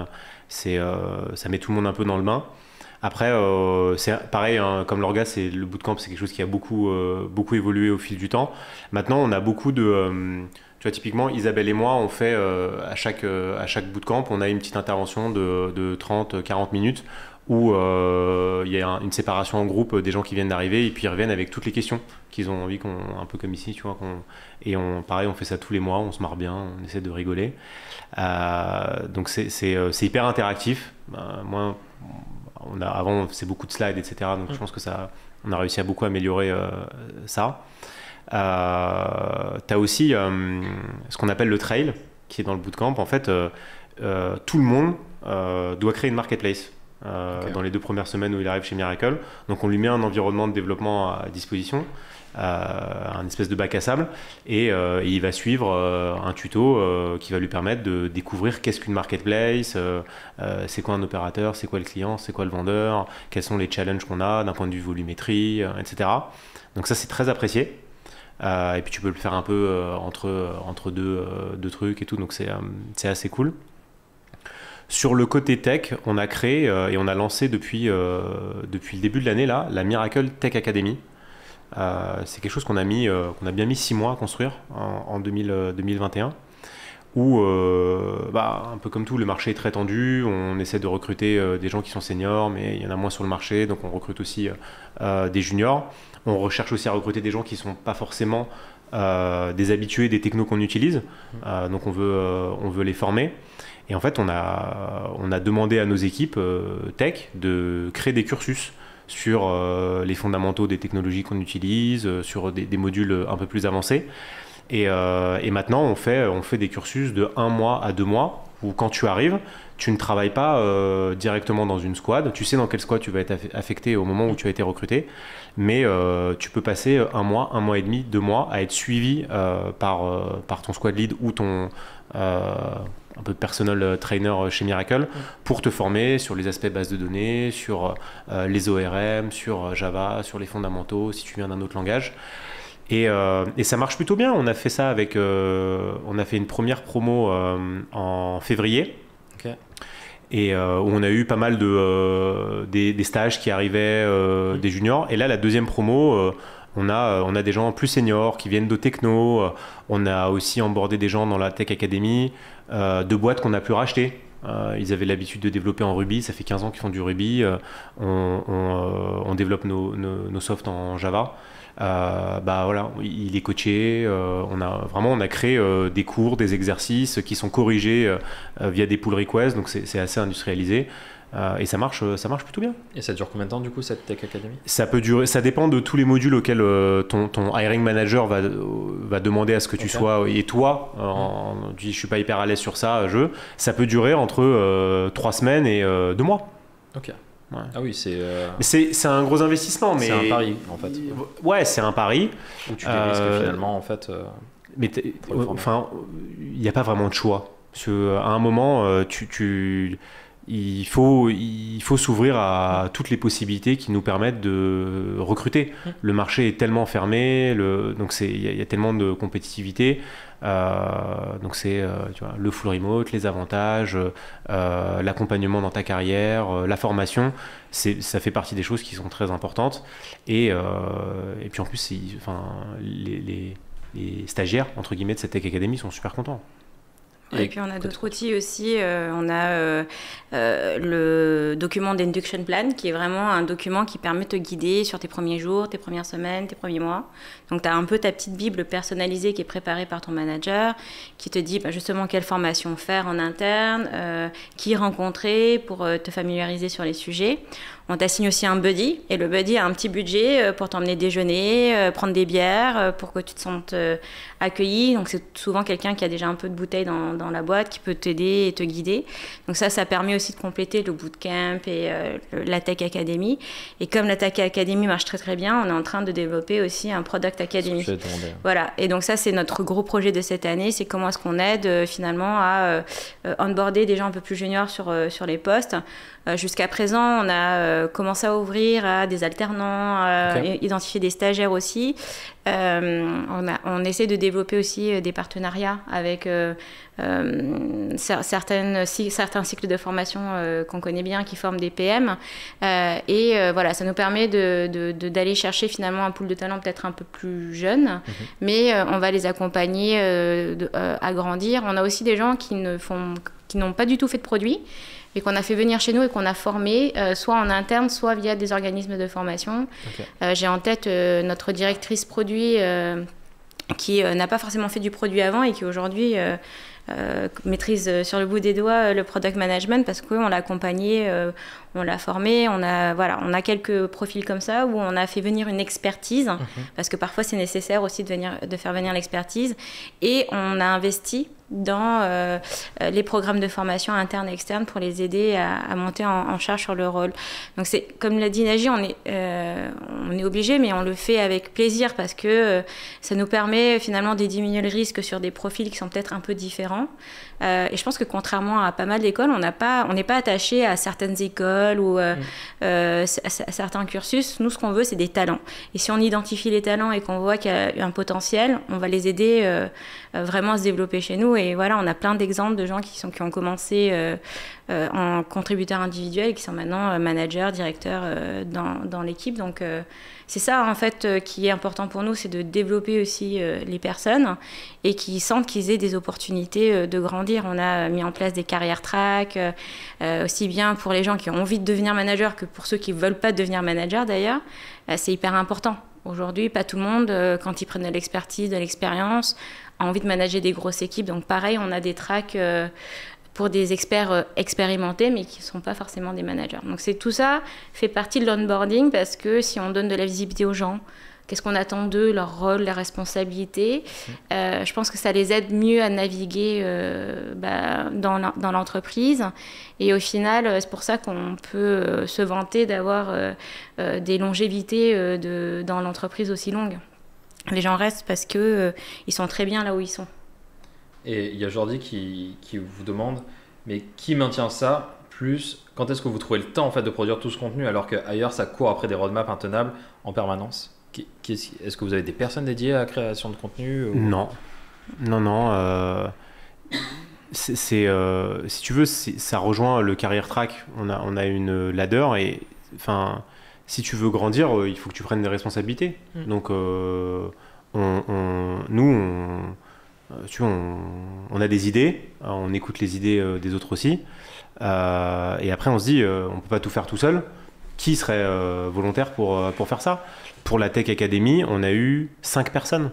Ça met tout le monde un peu dans le bain. Après, c'est pareil, hein, comme l'orga, le bootcamp, c'est quelque chose qui a beaucoup évolué au fil du temps. Maintenant, on a beaucoup de... tu vois, typiquement, Isabelle et moi, on fait à chaque bootcamp, on a une petite intervention de 30-40 minutes où il y a une séparation en groupe des gens qui viennent d'arriver et puis ils reviennent avec toutes les questions qu'ils ont envie un peu comme ici, tu vois. Pareil, on fait ça tous les mois, on se marre bien, on essaie de rigoler. Donc c'est hyper interactif. Moi, avant, on faisait beaucoup de slides, etc. Donc je pense que on a réussi à beaucoup améliorer ça. Tu as aussi ce qu'on appelle le trail qui est dans le bootcamp. En fait, tout le monde doit créer une marketplace dans les 2 premières semaines où il arrive chez Miracle. Donc on lui met un environnement de développement à disposition, un espèce de bac à sable, et il va suivre un tuto qui va lui permettre de découvrir qu'est-ce qu'une marketplace, c'est quoi un opérateur, c'est quoi le client, c'est quoi le vendeur, quels sont les challenges qu'on a d'un point de vue volumétrie, etc. Donc ça, c'est très apprécié. Et puis tu peux le faire un peu entre deux trucs et tout, donc c'est assez cool. Sur le côté tech, on a créé et on a lancé depuis le début de l'année là, la Miracle Tech Academy. C'est quelque chose qu'on a bien mis 6 mois à construire en 2021, où un peu comme tout, le marché est très tendu. On essaie de recruter des gens qui sont seniors, mais il y en a moins sur le marché, donc on recrute aussi des juniors. On recherche aussi à recruter des gens qui ne sont pas forcément des habitués des technos qu'on utilise, donc on veut les former. Et en fait, on a demandé à nos équipes tech de créer des cursus sur les fondamentaux des technologies qu'on utilise, sur des modules un peu plus avancés. Et maintenant, on fait des cursus de 1 mois à 2 mois, où quand tu arrives, tu ne travailles pas directement dans une squad. Tu sais dans quelle squad tu vas être affecté au moment où tu as été recruté, mais tu peux passer 1 mois, 1 mois et demi, 2 mois à être suivi par ton squad lead ou ton un peu de personal trainer chez Miracle pour te former sur les aspects bases de données, sur les ORM, sur Java, sur les fondamentaux, si tu viens d'un autre langage. Et ça marche plutôt bien. On a fait ça on a fait une première promo en février. Okay. Et où on a eu pas mal des stages qui arrivaient, des juniors. Et là, la deuxième promo, on a des gens plus seniors qui viennent de techno. On a aussi onboardé des gens dans la Tech Academy, de boîtes qu'on a pu racheter. Ils avaient l'habitude de développer en Ruby, ça fait 15 ans qu'ils font du Ruby. On développe nos softs en Java. Voilà, il est coaché. On a créé des cours, des exercices qui sont corrigés via des pull requests, donc c'est assez industrialisé. Et ça marche plutôt bien. Et ça dure combien de temps du coup cette Tech Academy? Ça peut durer, ça dépend de tous les modules auxquels ton hiring manager va demander à ce que tu sois. Et toi, tu dis je suis pas hyper à l'aise sur ça, ça peut durer entre 3 semaines et 2 mois. Ok. Ouais. Ah oui, c'est un gros investissement, mais c'est un pari en fait. Ouais, c'est un pari. Où tu des risques finalement en fait. Mais enfin, il n'y a pas vraiment de choix. Parce qu'à un moment, il faut s'ouvrir à toutes les possibilités qui nous permettent de recruter. Le marché est tellement fermé, donc il y a tellement de compétitivité. Donc c'est tu vois, le full remote, les avantages, l'accompagnement dans ta carrière, la formation, ça fait partie des choses qui sont très importantes. Et puis en plus, les stagiaires entre guillemets de cette Tech Academy sont super contents. Et puis on a d'autres outils aussi. On a le document d'Induction Plan, qui est vraiment un document qui permet de te guider sur tes premiers jours, tes premières semaines, tes premiers mois. Donc tu as un peu ta petite bible personnalisée qui est préparée par ton manager, qui te dit justement quelle formation faire en interne, qui rencontrer pour te familiariser sur les sujets. On t'assigne aussi un buddy, et le buddy a un petit budget pour t'emmener déjeuner, prendre des bières, pour que tu te sentes accueilli. Donc c'est souvent quelqu'un qui a déjà un peu de bouteille dans la boîte, qui peut t'aider et te guider. Donc ça permet aussi de compléter le bootcamp et la Tech Academy. Et comme la Tech Academy marche très très bien, on est en train de développer aussi un Product Academy. Voilà, et donc ça c'est notre gros projet de cette année, c'est comment est-ce qu'on aide finalement à onboarder des gens un peu plus juniors sur les postes. Jusqu'à présent, on a commencé à ouvrir à des alternants, identifier des stagiaires aussi. On essaie de développer aussi des partenariats avec certains cycles de formation qu'on connaît bien, qui forment des PM. Voilà, ça nous permet d'aller chercher finalement un pool de talents peut-être un peu plus jeune, mais on va les accompagner à grandir. On a aussi des gens qui n'ont pas du tout fait de produit, et qu'on a fait venir chez nous et qu'on a formé, soit en interne, soit via des organismes de formation. J'ai en tête notre directrice produit qui n'a pas forcément fait du produit avant et qui aujourd'hui maîtrise sur le bout des doigts le product management, parce qu'on l'a accompagné, on l'a formé, on a quelques profils comme ça où on a fait venir une expertise, parce que parfois c'est nécessaire aussi de faire venir l'expertise, et on a investi dans les programmes de formation interne et externe pour les aider à monter en charge sur le rôle. Donc c'est, comme l'a dit Naji, on est obligé, mais on le fait avec plaisir, parce que ça nous permet finalement de diminuer le risque sur des profils qui sont peut-être un peu différents. Et je pense que contrairement à pas mal d'écoles, on n'est pas attaché à certaines écoles ou à certains cursus. Nous, ce qu'on veut, c'est des talents. Et si on identifie les talents et qu'on voit qu'il y a un potentiel, on va les aider vraiment à se développer chez nous. Et voilà, on a plein d'exemples de gens qui ont commencé en contributeurs individuels et qui sont maintenant managers, directeurs dans l'équipe. Donc c'est ça en fait qui est important pour nous, c'est de développer aussi les personnes et qui sentent qu'ils aient des opportunités de grandir. On a mis en place des carrières track, aussi bien pour les gens qui ont envie de devenir manager que pour ceux qui ne veulent pas devenir manager d'ailleurs. C'est hyper important. Aujourd'hui, pas tout le monde, quand ils prennent de l'expertise, de l'expérience, a envie de manager des grosses équipes. Donc pareil, on a des tracks pour des experts expérimentés, mais qui ne sont pas forcément des managers. Donc tout ça fait partie de l'onboarding, parce que si on donne de la visibilité aux gens, qu'est-ce qu'on attend d'eux, leur rôle, leurs responsabilités, je pense que ça les aide mieux à naviguer dans l'entreprise. Et au final, c'est pour ça qu'on peut se vanter d'avoir des longévités dans l'entreprise aussi longues. Les gens restent parce qu'ils sont très bien là où ils sont. Et il y a Jordi qui vous demande, mais qui maintient ça, plus quand est-ce que vous trouvez le temps en fait de produire tout ce contenu, alors qu'ailleurs ça court après des roadmaps intenables en permanence? Est-ce que vous avez des personnes dédiées à la création de contenu ou... Non. Si tu veux, ça rejoint le career track. On a une ladder, et enfin, si tu veux grandir, il faut que tu prennes des responsabilités. Donc tu vois, on a des idées, on écoute les idées des autres aussi. Et après, on se dit, on peut pas tout faire tout seul. Qui serait volontaire pour faire ça? Pour la Tech Academy, on a eu 5 personnes,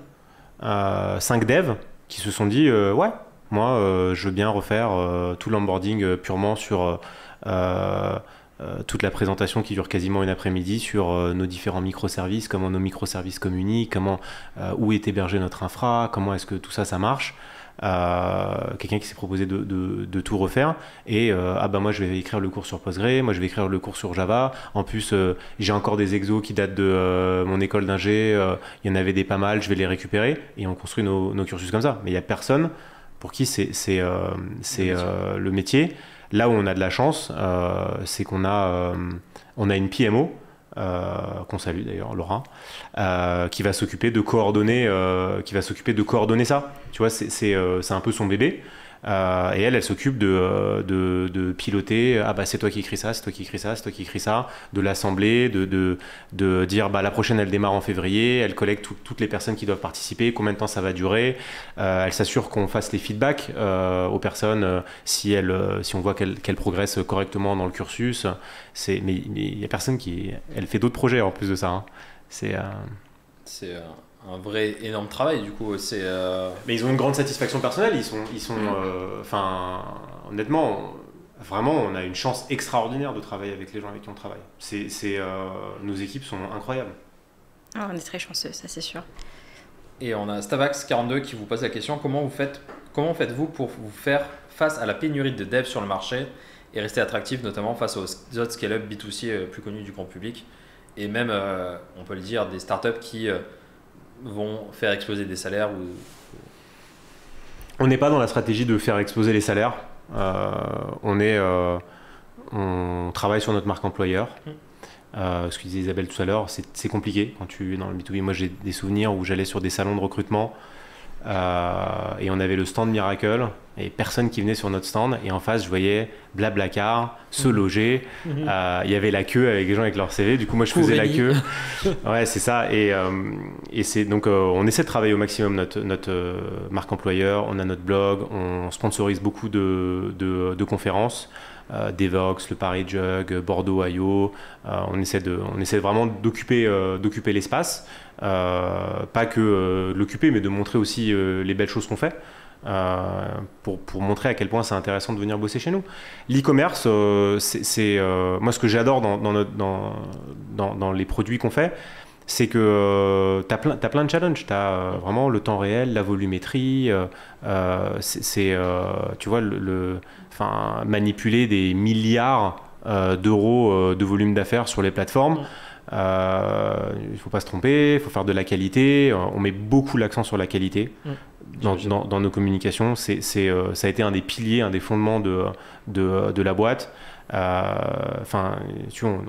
5 devs qui se sont dit ouais, moi je veux bien refaire tout l'onboarding purement sur toute la présentation qui dure quasiment une après-midi sur nos différents microservices, comment nos microservices communiquent, où est hébergé notre infra, comment est-ce que tout ça marche. Quelqu'un qui s'est proposé de tout refaire et moi je vais écrire le cours sur Postgre, moi je vais écrire le cours sur Java, en plus j'ai encore des exos qui datent de mon école d'ingé, il y en avait des pas mal, je vais les récupérer et on construit nos cursus comme ça. Mais il n'y a personne pour qui c'est le métier. Là où on a de la chance, c'est qu'on a une PMO qu'on salue d'ailleurs, Laura, qui va s'occuper de coordonner, ça. Tu vois, c'est un peu son bébé. Et elle s'occupe de piloter. C'est toi qui écris ça, c'est toi qui écris ça, c'est toi qui écris ça, de l'assembler, de dire la prochaine elle démarre en février, elle collecte toutes les personnes qui doivent participer, combien de temps ça va durer. Elle s'assure qu'on fasse les feedbacks aux personnes si on voit qu'elles progressent correctement dans le cursus. Mais il y a personne elle fait d'autres projets en plus de ça. Hein. C'est un vrai énorme travail du coup. Mais ils ont une grande satisfaction personnelle. Honnêtement, vraiment, on a une chance extraordinaire de travailler avec les gens avec qui on travaille. Nos équipes sont incroyables. On est très chanceux, ça c'est sûr. Et on a Stavax42 qui vous pose la question, comment faites-vous pour vous faire face à la pénurie de devs sur le marché et rester attractif, notamment face aux autres scale-up B2C plus connus du grand public et même, on peut le dire, des startups qui vont faire exploser des salaires On n'est pas dans la stratégie de faire exploser les salaires. On travaille sur notre marque employeur. Ce que disait Isabelle tout à l'heure, c'est compliqué quand tu es dans le B2B. Moi, j'ai des souvenirs où j'allais sur des salons de recrutement et on avait le stand Miracle et personne qui venait sur notre stand. Et en face, je voyais Blablacar, Se Loger. Il y avait la queue avec les gens avec leur CV. Du coup, moi, je faisais la queue. Ouais, c'est ça. Et c'est donc, on essaie de travailler au maximum notre marque employeur. On a notre blog. On sponsorise beaucoup de conférences. Devox, le Paris Jug, Bordeaux I.O. On essaie vraiment d'occuper l'espace. Pas que l'occuper, mais de montrer aussi les belles choses qu'on fait. Pour montrer à quel point c'est intéressant de venir bosser chez nous. L'e-commerce, moi ce que j'adore dans les produits qu'on fait, c'est que tu as plein de challenges. Tu as vraiment le temps réel, la volumétrie, tu vois, manipuler des milliards d'euros de volume d'affaires sur les plateformes. Il ne faut pas se tromper, il faut faire de la qualité. On met beaucoup l'accent sur la qualité dans nos communications. Ça a été un des piliers, un des fondements de la boîte. Tu vois,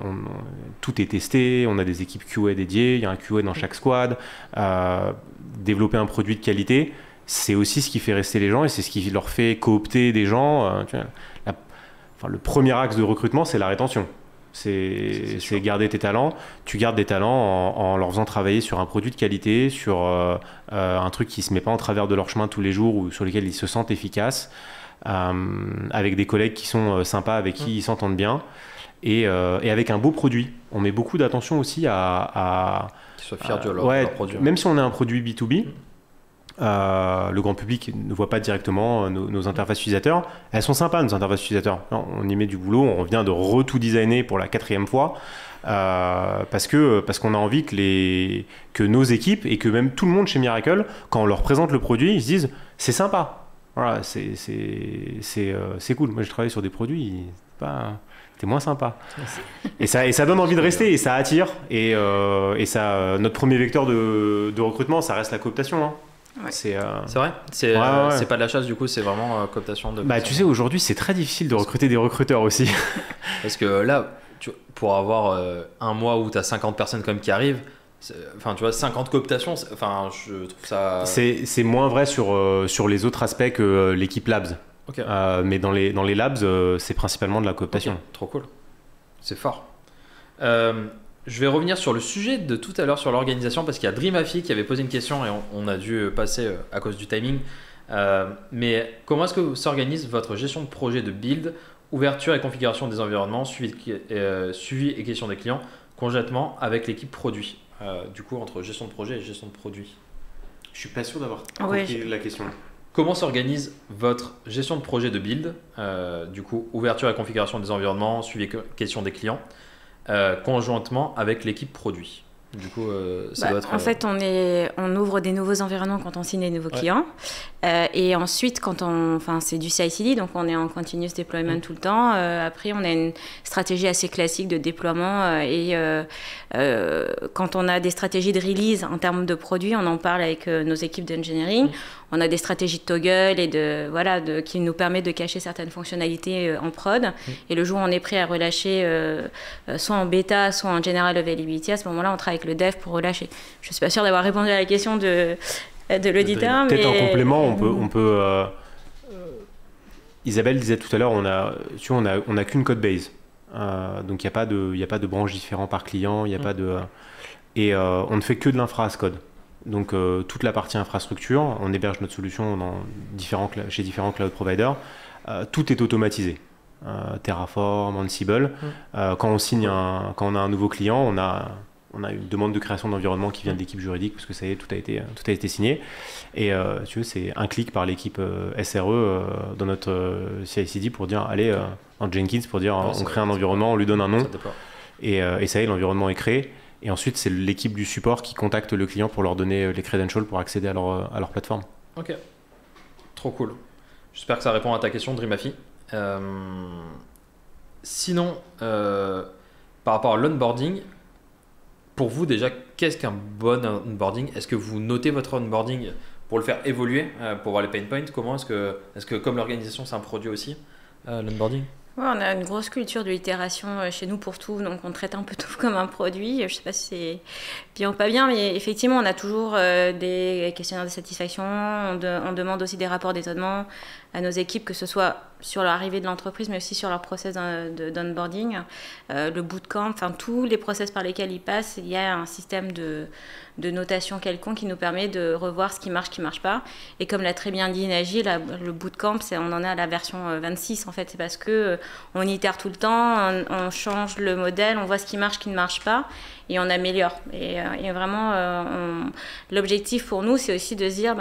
tout est testé, on a des équipes QA dédiées, il y a un QA dans chaque squad. Développer un produit de qualité, c'est aussi ce qui fait rester les gens et c'est ce qui leur fait coopter des gens. Tu vois, le premier axe de recrutement, c'est la rétention. C'est garder tes talents. Tu gardes des talents en leur faisant travailler sur un produit de qualité, sur un truc qui ne se met pas en travers de leur chemin tous les jours ou sur lequel ils se sentent efficaces, avec des collègues qui sont sympas, avec qui ils s'entendent bien et avec un beau produit. On met beaucoup d'attention aussi à qu'ils soient fiers de leur produit. Même si on a un produit B2B, le grand public ne voit pas directement nos interfaces utilisateurs. Elles sont sympas, nos interfaces utilisateurs. On y met du boulot, on vient de tout designer pour la 4e fois parce qu'on a envie que nos équipes et que même tout le monde chez Miracle, quand on leur présente le produit, ils se disent c'est sympa. Voilà, c'est cool. Moi, j'ai travaillé sur des produits, c'était moins sympa. Et ça donne envie de rester et ça attire. Et notre premier vecteur de recrutement, ça reste la cooptation. Hein. Ouais. C'est vrai, c'est pas de la chasse du coup, c'est vraiment cooptation de. Tu sais, aujourd'hui c'est très difficile de recruter des recruteurs aussi. Parce que là, pour avoir un mois où tu as 50 personnes comme qui arrivent, tu vois, 50 cooptations, je trouve ça. C'est moins vrai sur les autres aspects que l'équipe Labs. Okay. Mais dans les Labs, c'est principalement de la cooptation. Okay. Trop cool, c'est fort. Je vais revenir sur le sujet de tout à l'heure sur l'organisation parce qu'il y a Dreamafi qui avait posé une question et on a dû passer à cause du timing. Mais comment est-ce que s'organise votre gestion de projet de build ouverture et configuration des environnements, suivi et question des clients, conjointement avec l'équipe produit. Du coup, entre gestion de projet et gestion de produit. Je suis pas sûr d'avoir compris la question. Comment s'organise votre gestion de projet de build? Du coup, ouverture et configuration des environnements, suivi et question des clients, conjointement avec l'équipe produit. Du coup, ça doit être... En fait, on ouvre des nouveaux environnements quand on signe des nouveaux clients. Et ensuite, c'est du CI/CD, donc on est en continuous deployment tout le temps. Après, on a une stratégie assez classique de déploiement. Quand on a des stratégies de release en termes de produits, on en parle avec nos équipes d'engineering. On a des stratégies de toggle et qui nous permettent de cacher certaines fonctionnalités en prod. Et le jour où on est prêt à relâcher, soit en bêta, soit en general availability, à ce moment-là, on travaille avec le dev pour relâcher. Je ne suis pas sûre d'avoir répondu à la question de l'auditeur. Peut-être en complément, on peut Isabelle disait tout à l'heure, on a qu'une code base. Donc il n'y a pas de branches différentes par client, y a pas de... Et on ne fait que de l'infra as code. Donc toute la partie infrastructure, on héberge notre solution chez différents cloud providers. Tout est automatisé. Terraform, Ansible. Quand on a un nouveau client, on a une demande de création d'environnement qui vient de l'équipe juridique parce que ça y est, tout a été signé. Et tu veux, c'est un clic par l'équipe SRE dans notre CI/CD pour dire, allez, en Jenkins, pour dire, on crée un environnement, on lui donne un nom. Et ça y est, l'environnement est créé. Et ensuite, c'est l'équipe du support qui contacte le client pour leur donner les credentials pour accéder à leur plateforme. Ok, trop cool. J'espère que ça répond à ta question, Dreamafi. Sinon, par rapport à l'onboarding, pour vous déjà, qu'est-ce qu'un bon onboarding? Est-ce que vous notez votre onboarding pour le faire évoluer, pour voir les pain points? Comment est-ce que comme l'organisation c'est un produit aussi, l'onboarding? Ouais, on a une grosse culture de l'itération chez nous pour tout, donc on traite un peu tout comme un produit. Je ne sais pas si c'est bien ou pas bien, mais effectivement, on a toujours des questionnaires de satisfaction. On demande aussi des rapports d'étonnement à nos équipes, que ce soit sur l'arrivée de l'entreprise, mais aussi sur leur process d'onboarding. Le bootcamp, enfin tous les process par lesquels ils passent, il y a un système de notation quelconque qui nous permet de revoir ce qui marche pas. Et comme l'a très bien dit Naji, le bootcamp, on en est à la version 26 en fait. C'est parce que on itère tout le temps, on change le modèle, on voit ce qui ne marche pas et on améliore. Et vraiment, l'objectif pour nous, c'est aussi de se dire,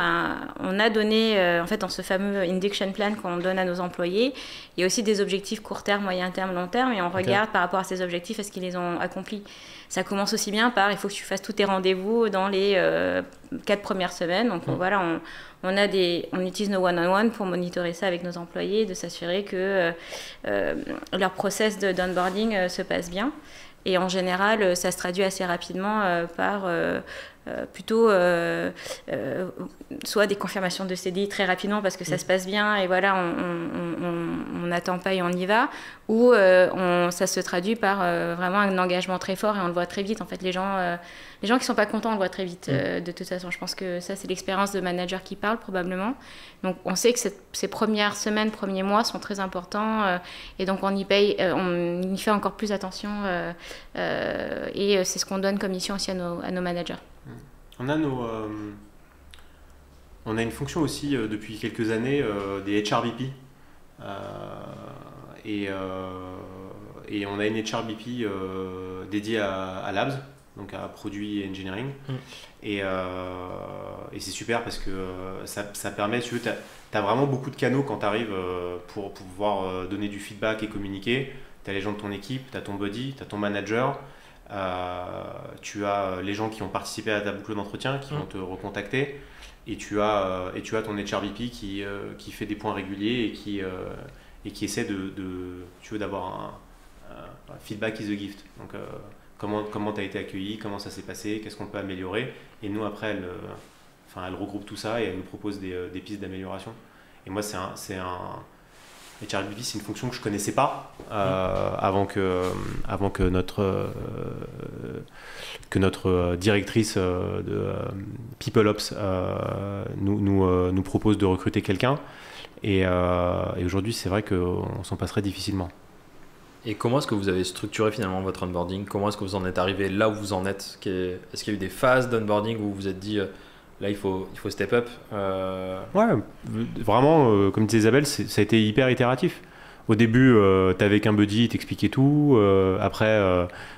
on a donné, en fait, dans ce fameux induction plan qu'on donne à nos employés, il y a aussi des objectifs court terme, moyen terme, long terme, et on regarde par rapport à ces objectifs, est-ce qu'ils les ont accomplis. Ça commence aussi bien par, il faut que tu fasses tous tes rendez-vous dans les 4 premières semaines. Donc voilà, on utilise nos one-on-one pour monitorer ça avec nos employés, de s'assurer que leur process d'onboarding se passe bien. Et en général, ça se traduit assez rapidement par plutôt soit des confirmations de CDI très rapidement parce que ça se passe bien et voilà, on n'attend pas et on y va, ou ça se traduit par vraiment un engagement très fort et on le voit très vite. En fait, les gens qui sont pas contents, on le voit très vite. De toute façon, je pense que ça, c'est l'expérience de manager qui parle probablement. Donc, on sait que ces premières semaines, premiers mois sont très importants et donc on y fait encore plus attention et c'est ce qu'on donne comme mission aussi à nos managers. On a une fonction aussi depuis quelques années des HRBP et on a une HRBP dédiée à Labs, donc à Produit et Engineering. Et c'est super parce que ça permet, tu as vraiment beaucoup de canaux quand tu arrives pour pouvoir donner du feedback et communiquer. Tu as les gens de ton équipe, tu as ton buddy, tu as ton manager. Tu as les gens qui ont participé à ta boucle d'entretien qui vont te recontacter et tu as ton HRBP qui fait des points réguliers et qui essaie d'avoir un feedback is a gift. Donc comment tu as été accueilli, comment ça s'est passé, qu'est-ce qu'on peut améliorer, et nous après elle regroupe tout ça et elle nous propose des pistes d'amélioration. Et moi HRBP, c'est une fonction que je ne connaissais pas avant que notre directrice de PeopleOps nous propose de recruter quelqu'un. Et aujourd'hui, c'est vrai qu'on s'en passerait difficilement. Et comment est-ce que vous avez structuré finalement votre onboarding? Comment est-ce que vous en êtes arrivé là où vous en êtes? Est-ce qu'il y a eu des phases d'onboarding où vous vous êtes dit... Là, il faut step up. Ouais, vraiment, comme disait Isabelle, ça a été hyper itératif. Au début, t'avais qu'un buddy, il t'expliquait tout. Après,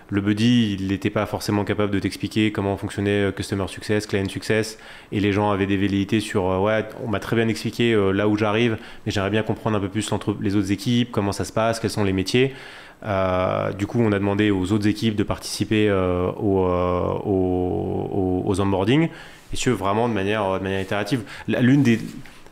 le buddy, il n'était pas forcément capable de t'expliquer comment fonctionnait Customer Success, Client Success. Et les gens avaient des velléités sur ouais, on m'a très bien expliqué là où j'arrive, mais j'aimerais bien comprendre un peu plus entre les autres équipes, comment ça se passe, quels sont les métiers. Du coup, on a demandé aux autres équipes de participer aux onboarding, et ce, vraiment de manière itérative.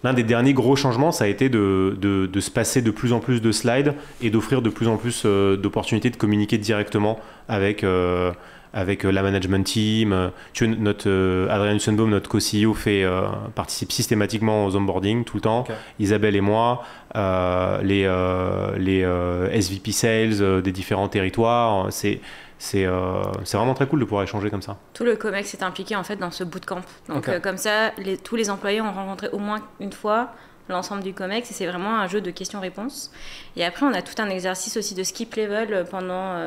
L'un des derniers gros changements, ça a été de se passer de plus en plus de slides et d'offrir de plus en plus d'opportunités de communiquer directement avec la management team. Adrien Hussenbaum, notre co-CEO, participe systématiquement aux onboarding tout le temps. Okay. Isabelle et moi, les SVP Sales des différents territoires. C'est vraiment très cool de pouvoir échanger comme ça. Tout le COMEX est impliqué en fait dans ce bootcamp. Donc comme ça, tous les employés ont rencontré au moins une fois l'ensemble du COMEX et c'est vraiment un jeu de questions-réponses. Et après, on a tout un exercice aussi de skip level pendant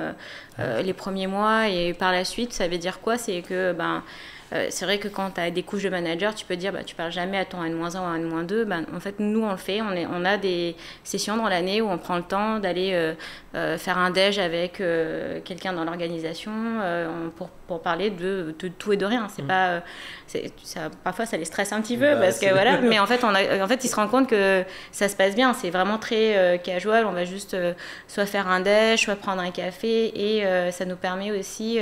les premiers mois et par la suite, ça veut dire quoi? C'est que c'est vrai que quand tu as des couches de manager, tu peux dire tu parles jamais à ton N-1 ou à N-2. En fait, nous, on le fait. On a des sessions dans l'année où on prend le temps d'aller faire un déj avec quelqu'un dans l'organisation pour parler de tout et de rien. C'est pas, parfois, ça les stresse un petit peu parce que voilà. Mais en fait, ils se rendent compte que ça se passe bien. C'est vraiment très casual. On va juste soit faire un déj, soit prendre un café et ça nous permet aussi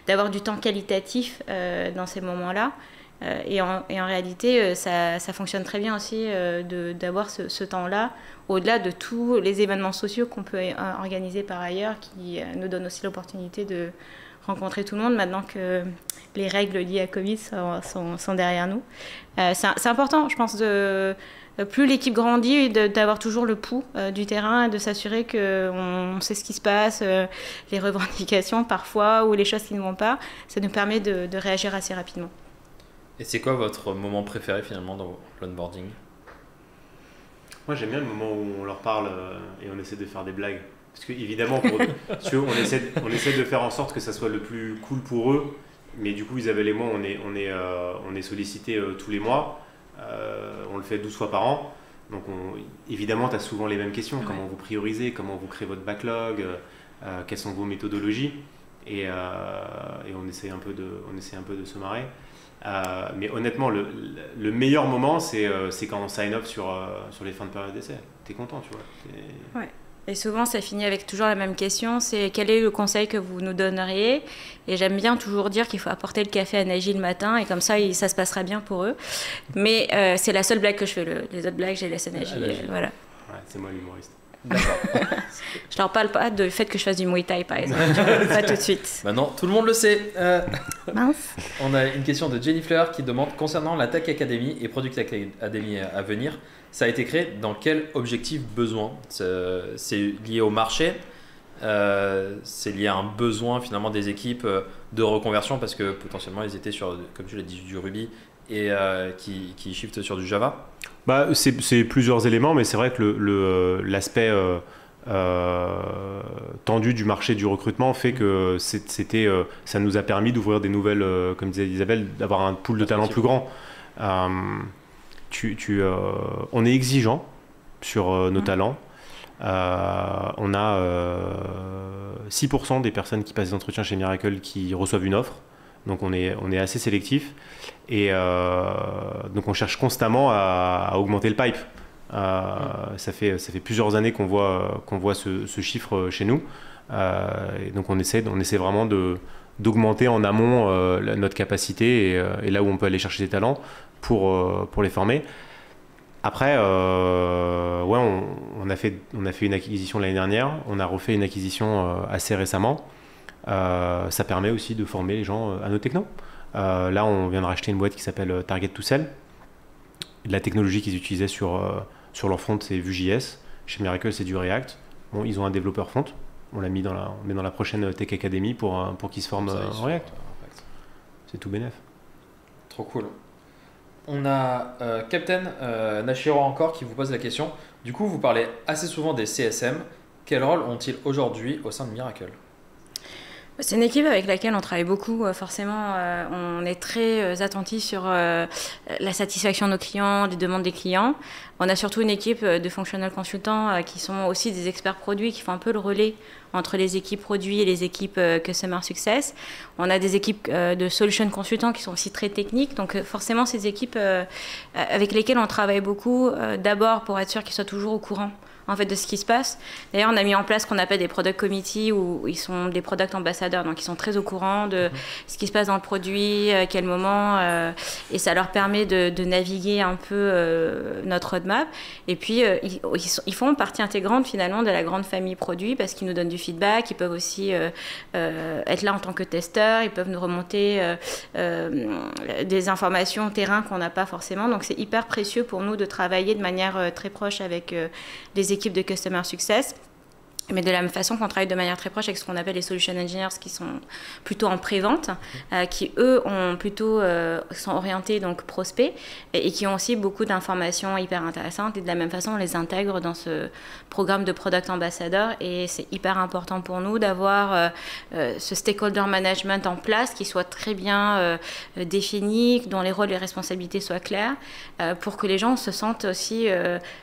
d'avoir du temps qualitatif dans ces moments-là. Et en réalité, ça fonctionne très bien aussi d'avoir ce temps-là, au-delà de tous les événements sociaux qu'on peut organiser par ailleurs, qui nous donnent aussi l'opportunité de rencontrer tout le monde, maintenant que les règles liées à Covid sont derrière nous. C'est important, je pense, plus l'équipe grandit, d'avoir toujours le pouls du terrain, de s'assurer qu'on sait ce qui se passe, les revendications parfois, ou les choses qui ne vont pas. Ça nous permet de réagir assez rapidement. Et c'est quoi votre moment préféré finalement dans l'onboarding? Moi j'aime bien le moment où on leur parle et on essaie de faire des blagues. Parce qu'évidemment, on essaie de faire en sorte que ça soit le plus cool pour eux. Mais du coup, Isabelle et moi, on est sollicités tous les mois. On le fait 12 fois par an. Donc évidemment, tu as souvent les mêmes questions. Ouais. Comment vous priorisez? Comment vous créez votre backlog? Quelles sont vos méthodologies? Et on essaie un peu de se marrer. Mais honnêtement, le meilleur moment, c'est quand on sign up sur les fins de période d'essai. T'es content, tu vois. Ouais. Et souvent, ça finit avec toujours la même question, c'est quel est le conseil que vous nous donneriez? Et j'aime bien toujours dire qu'il faut apporter le café à Naji le matin, et comme ça, ça se passera bien pour eux. Mais c'est la seule blague que je fais. Les autres blagues, j'ai laissé Naji. Voilà. Ouais, c'est moi l'humoriste. D'accord. Je leur parle pas du fait que je fasse du Muay Thai, par exemple. Pas tout de suite. Maintenant, tout le monde le sait. Mince. On a une question de Jenny Fleur qui demande concernant la Tech Academy et Product Academy à venir. Ça a été créé dans quel objectif besoin? C'est lié au marché, c'est lié à un besoin finalement des équipes de reconversion parce que potentiellement ils étaient sur, comme tu l'as dit, du Ruby et qui shiftent sur du Java. C'est plusieurs éléments, mais c'est vrai que l'aspect tendu du marché du recrutement fait que ça nous a permis d'ouvrir des nouvelles, comme disait Isabelle, d'avoir un pool de talents plus grand. On est exigeant sur nos talents. On a 6% des personnes qui passent des entretiens chez Miracle qui reçoivent une offre. Donc on est assez sélectif. Et donc on cherche constamment à augmenter le pipe. Ça fait plusieurs années qu'on voit ce chiffre chez nous. Et donc on essaie vraiment d'augmenter en amont notre capacité et là où on peut aller chercher des talents pour les former. Après, on a fait une acquisition l'année dernière, on a refait une acquisition assez récemment. Ça permet aussi de former les gens à nos technos. Là, on vient de racheter une boîte qui s'appelle Target to Sell. La technologie qu'ils utilisaient sur leur front, c'est Vue.js. Chez Miracle, c'est du React. Bon, ils ont un développeur front. On l'a mis dans la prochaine Tech Academy pour qu'ils se forment en React. C'est tout bénef. Trop cool. On a Captain Nashiro encore qui vous pose la question. Du coup, vous parlez assez souvent des CSM. Quel rôle ont-ils aujourd'hui au sein de Miracle? C'est une équipe avec laquelle on travaille beaucoup. Forcément, on est très attentif sur la satisfaction de nos clients, les demandes des clients. On a surtout une équipe de functional consultants qui sont aussi des experts produits, qui font un peu le relais entre les équipes produits et les équipes Customer Success. On a des équipes de solution consultants qui sont aussi très techniques. Donc forcément, ces équipes avec lesquelles on travaille beaucoup, d'abord pour être sûr qu'ils soient toujours au courant en fait de ce qui se passe. D'ailleurs, on a mis en place ce qu'on appelle des product committees où ils sont des product ambassadeurs, donc ils sont très au courant de ce qui se passe dans le produit, à quel moment, et ça leur permet de naviguer un peu notre roadmap. Et puis, ils font partie intégrante finalement de la grande famille produit parce qu'ils nous donnent du feedback, ils peuvent aussi être là en tant que testeurs, ils peuvent nous remonter des informations terrain qu'on n'a pas forcément. Donc, c'est hyper précieux pour nous de travailler de manière très proche avec les équipes de Customer Success, mais de la même façon qu'on travaille de manière très proche avec ce qu'on appelle les Solution Engineers qui sont plutôt en pré-vente, qui eux sont orientés donc prospects et qui ont aussi beaucoup d'informations hyper intéressantes, et de la même façon on les intègre dans ce programme de Product Ambassador, et c'est hyper important pour nous d'avoir ce stakeholder management en place qui soit très bien défini, dont les rôles et les responsabilités soient clairs, pour que les gens se sentent aussi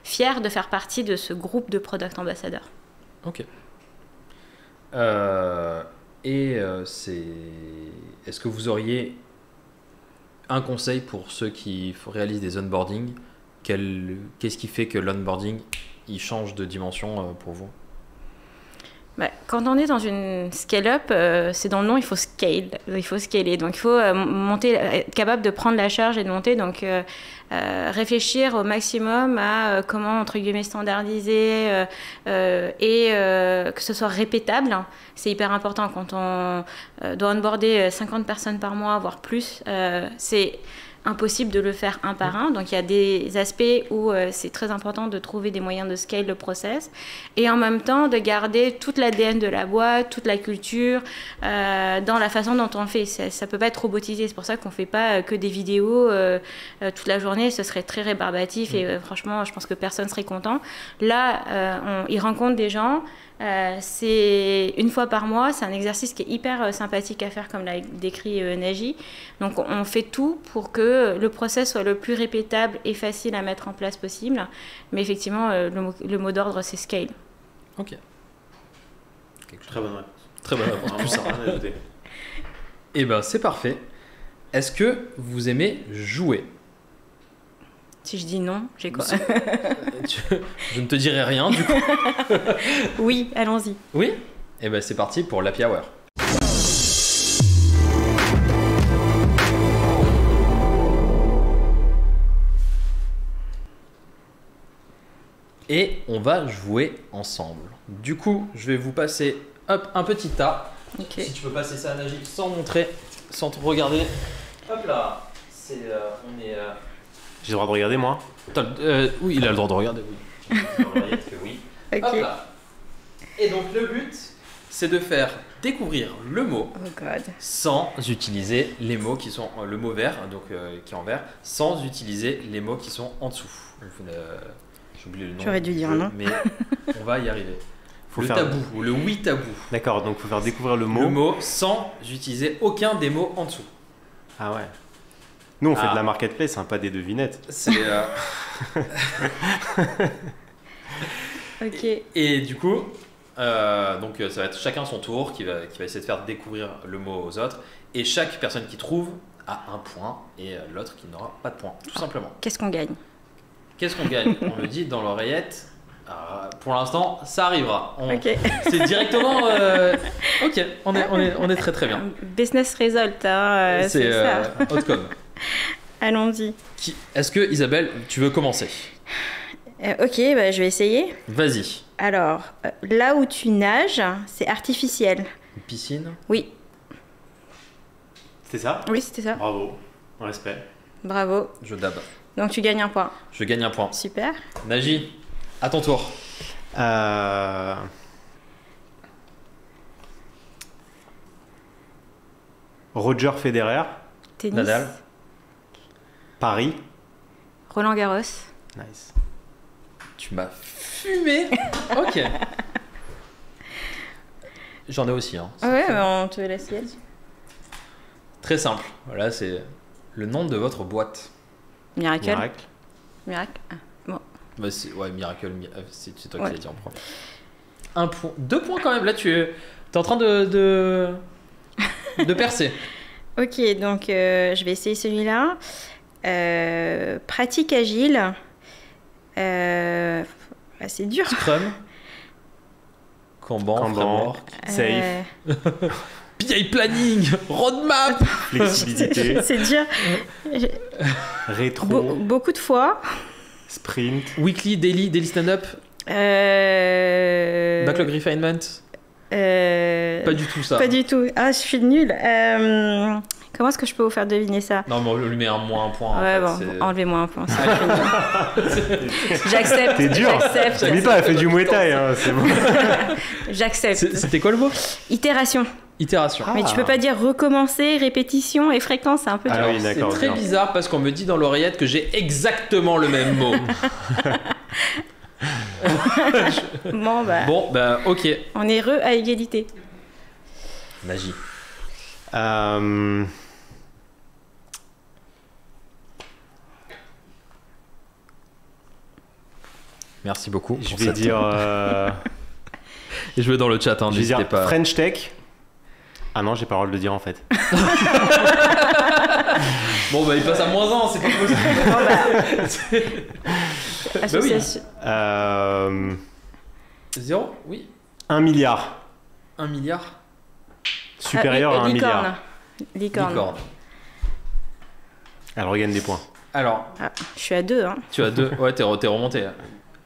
fiers de faire partie de ce groupe de Product Ambassador. Ok. Est-ce que vous auriez un conseil pour ceux qui réalisent des onboarding? Qu'est-ce qui fait que l'onboarding il change de dimension pour vous? Quand on est dans une scale-up, c'est dans le nom, il faut scale, il faut scaler. Donc il faut monter, être capable de prendre la charge et de monter. Donc réfléchir au maximum à comment, entre guillemets, standardiser et que ce soit répétable. C'est hyper important quand on doit onboarder 50 personnes par mois, voire plus. C'est impossible de le faire un par un. Donc il y a des aspects où c'est très important de trouver des moyens de scale le process et en même temps de garder toute l'ADN de la boîte, toute la culture dans la façon dont on le fait. Ça peut pas être robotisé. C'est pour ça qu'on fait pas que des vidéos toute la journée. Ce serait très rébarbatif et franchement, je pense que personne serait content. Là, ils rencontrent des gens. C'est une fois par mois, c'est un exercice qui est hyper sympathique à faire comme l'a décrit Naji. Donc on fait tout pour que le process soit le plus répétable et facile à mettre en place possible. Mais effectivement, le mot d'ordre c'est scale. Ok. Très bonne réponse. Très bonne réponse. Plus ça, rien à ajouter. Et ben c'est parfait. Est-ce que vous aimez jouer? Si je dis non, j'ai quoi? Je ne te dirai rien du coup. Oui, allons-y. Oui? Et ben c'est parti pour l'Happy Hour. Et on va jouer ensemble. Du coup, je vais vous passer un petit tas. Okay. Si tu peux passer ça à Naji sans montrer, sans te regarder. Hop là. J'ai le droit de regarder, moi? Oui, il a le droit de regarder, oui. Oui. Ok. Hop là. Et donc le but, c'est de faire découvrir le mot sans utiliser les mots qui sont le mot vert, donc qui est en vert, sans utiliser les mots qui sont en dessous. J'ai oublié le nom. J'aurais dû dire non. Mais on va y arriver. Faut le faire tabou ou le oui tabou. D'accord, donc faut faire découvrir le mot. Le mot sans utiliser aucun des mots en dessous. Ah ouais. Nous on fait de la marketplace, hein, pas des devinettes. C'est Ok. Et du coup, donc ça va être chacun son tour qui va essayer de faire découvrir le mot aux autres. Et chaque personne qui trouve a un point et l'autre qui n'aura pas de point, tout simplement. Qu'est-ce qu'on gagne? Qu'est-ce qu'on gagne? On le dit dans l'oreillette. Pour l'instant, ça arrivera. Ok. C'est directement. Ok, on est très très bien. Business result, hein, c'est ça. Outcome. Allons-y. Est-ce que Isabelle, tu veux commencer? Ok, bah, je vais essayer. Vas-y. Alors, là où tu nages, c'est artificiel. Une piscine? Oui. C'était ça? Oui, c'était ça. Bravo. Respect. Bravo. Je dab. Donc tu gagnes un point. Je gagne un point. Super. Naji, à ton tour. Roger Federer. Tennis. Nadal. Paris. Roland Garros. Nice. Tu m'as fumé. Ok. J'en ai aussi. Hein. Ouais, mais on te laisse y aller. Très simple. Voilà, c'est le nom de votre boîte. Miracle. Miracle. Ah. Bah, ouais, Miracle, c'est toi Ouais. qui l'as dit en premier. 1 point. 2 points quand même. Là, tu es en train de percer. Ok, donc je vais essayer celui-là. Pratique agile. C'est dur. Scrum. Kanban. Framework. Safe. PI planning. Roadmap. Flexibilité. C'est dur. Rétro. Beaucoup de fois. Sprint. Weekly, daily stand-up. Backlog refinement. Pas du tout ça. Pas du tout. Ah, je suis nulle. Comment est-ce que je peux vous faire deviner ça? Non, mais on lui met un point. Ouais, en fait, bon, enlevez-moi un point. J'accepte. T'es dur. J'accepte. N'oublie pas, elle fait du Muay Thai, hein, c'est bon. J'accepte. C'était quoi le mot? Itération. Itération. Mais tu peux pas dire recommencer, répétition et fréquence, c'est un peu dur. Ah oui, C'est d'accord. très bien. bizarre parce qu'on me dit dans l'oreillette que j'ai exactement le même mot. Bon, bah, Bon, bah ok. on est à égalité. Magie. Merci beaucoup. Je pour vais cette- dire, Et je vais dans le chat, hein, je vais n'hésitez dire pas. French Tech. Ah non, j'ai pas le droit de le dire en fait. Bon, bah il passe à -1, c'est pas possible. Association. 0? Oui. 1 milliard. 1 milliard. Supérieur à 1 milliard. Licorne. Licorne. Elle regagne des points. Alors, Ah, je suis à 2. Hein. tu as 2. Ouais, t'es remonté.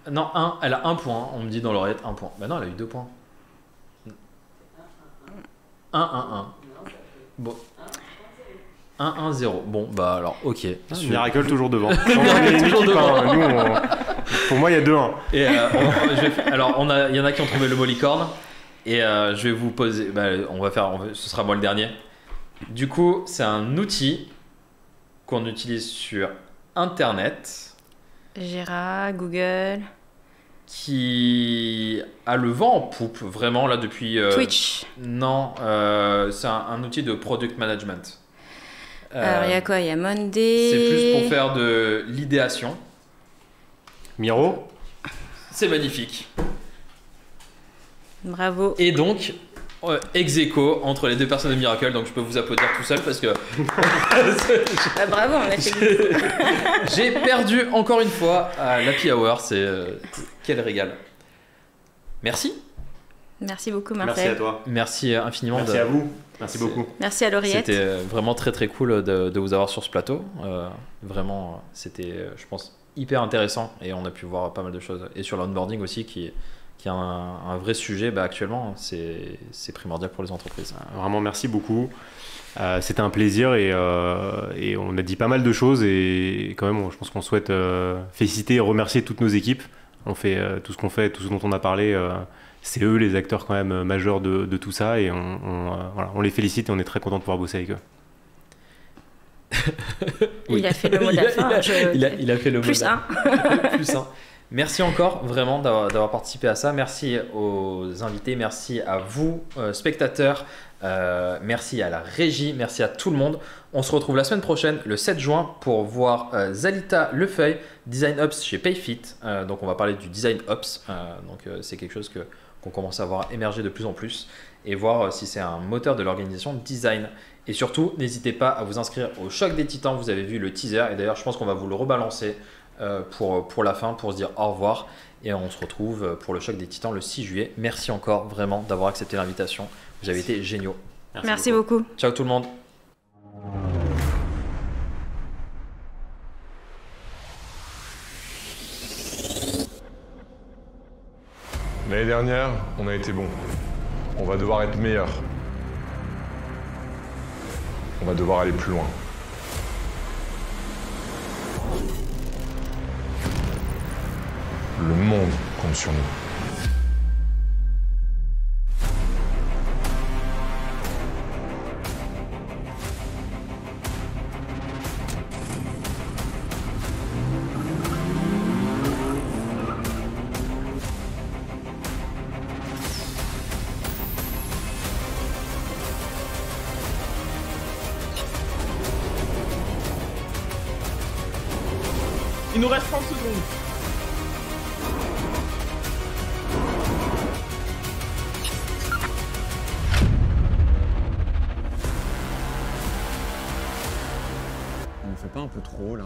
Non, 1. Elle a 1 point. On me dit dans l'oreillette 1 point. Bah non, elle a eu 2 points. 1. Bon. 1-1-0. Bon, bah alors, ok. Miracle toujours devant. On a une Toujours équipe, devant. hein. Nous, pour moi, il y a 2-1. Et alors, il y en a qui ont trouvé le mot licorne. Et je vais vous poser. Bah, ce sera moi le dernier. Du coup, c'est un outil qu'on utilise sur Internet Jira, Google, qui a le vent en poupe, vraiment, là, depuis. Twitch. Non, c'est un outil de product management. Alors, il y a quoi? Il y a Monday. C'est plus pour faire de l'idéation. Miro. C'est magnifique. Bravo. Et donc, ex aequo entre les deux personnes de Miracle, donc je peux vous applaudir tout seul parce que Ah, bravo, on a fait j'ai perdu encore une fois à l'Happy Hour. C'est quel régal. Merci. Merci beaucoup, Merci Marcel. à toi. Merci infiniment. Merci à vous. Merci beaucoup. Merci à Lauriette. C'était vraiment très très cool de vous avoir sur ce plateau. Vraiment, c'était, je pense, hyper intéressant et on a pu voir pas mal de choses. Et sur l'onboarding aussi, qui est un vrai sujet actuellement, c'est primordial pour les entreprises. Vraiment, merci beaucoup. C'était un plaisir et on a dit pas mal de choses et quand même, je pense qu'on souhaite féliciter et remercier toutes nos équipes. On fait tout ce qu'on fait, tout ce dont on a parlé. C'est eux les acteurs quand même majeurs de tout ça et on les félicite et on est très content de pouvoir bosser avec eux. Il a fait le mot de la fin. Il a fait le mot Plus de la- 1. Plus 1. Merci encore vraiment d'avoir participé à ça. Merci aux invités, merci à vous spectateurs, merci à la régie, merci à tout le monde. On se retrouve la semaine prochaine, le 7 juin, pour voir Zalita Lefeuille, Design Ops chez Payfit. Donc on va parler du Design Ops. C'est quelque chose qu'on commence à voir émerger de plus en plus et voir si c'est un moteur de l'organisation design. Et surtout, n'hésitez pas à vous inscrire au Choc des Titans. Vous avez vu le teaser et d'ailleurs je pense qu'on va vous le rebalancer pour la fin, pour se dire au revoir. Et on se retrouve pour le Choc des Titans le 6 juillet. Merci encore vraiment d'avoir accepté l'invitation. Vous avez été géniaux. Merci beaucoup. Ciao tout le monde. L'année dernière, on a été bon. On va devoir être meilleur. On va devoir aller plus loin. Le monde compte sur nous. Il nous reste 30 secondes. On fait pas un peu trop là?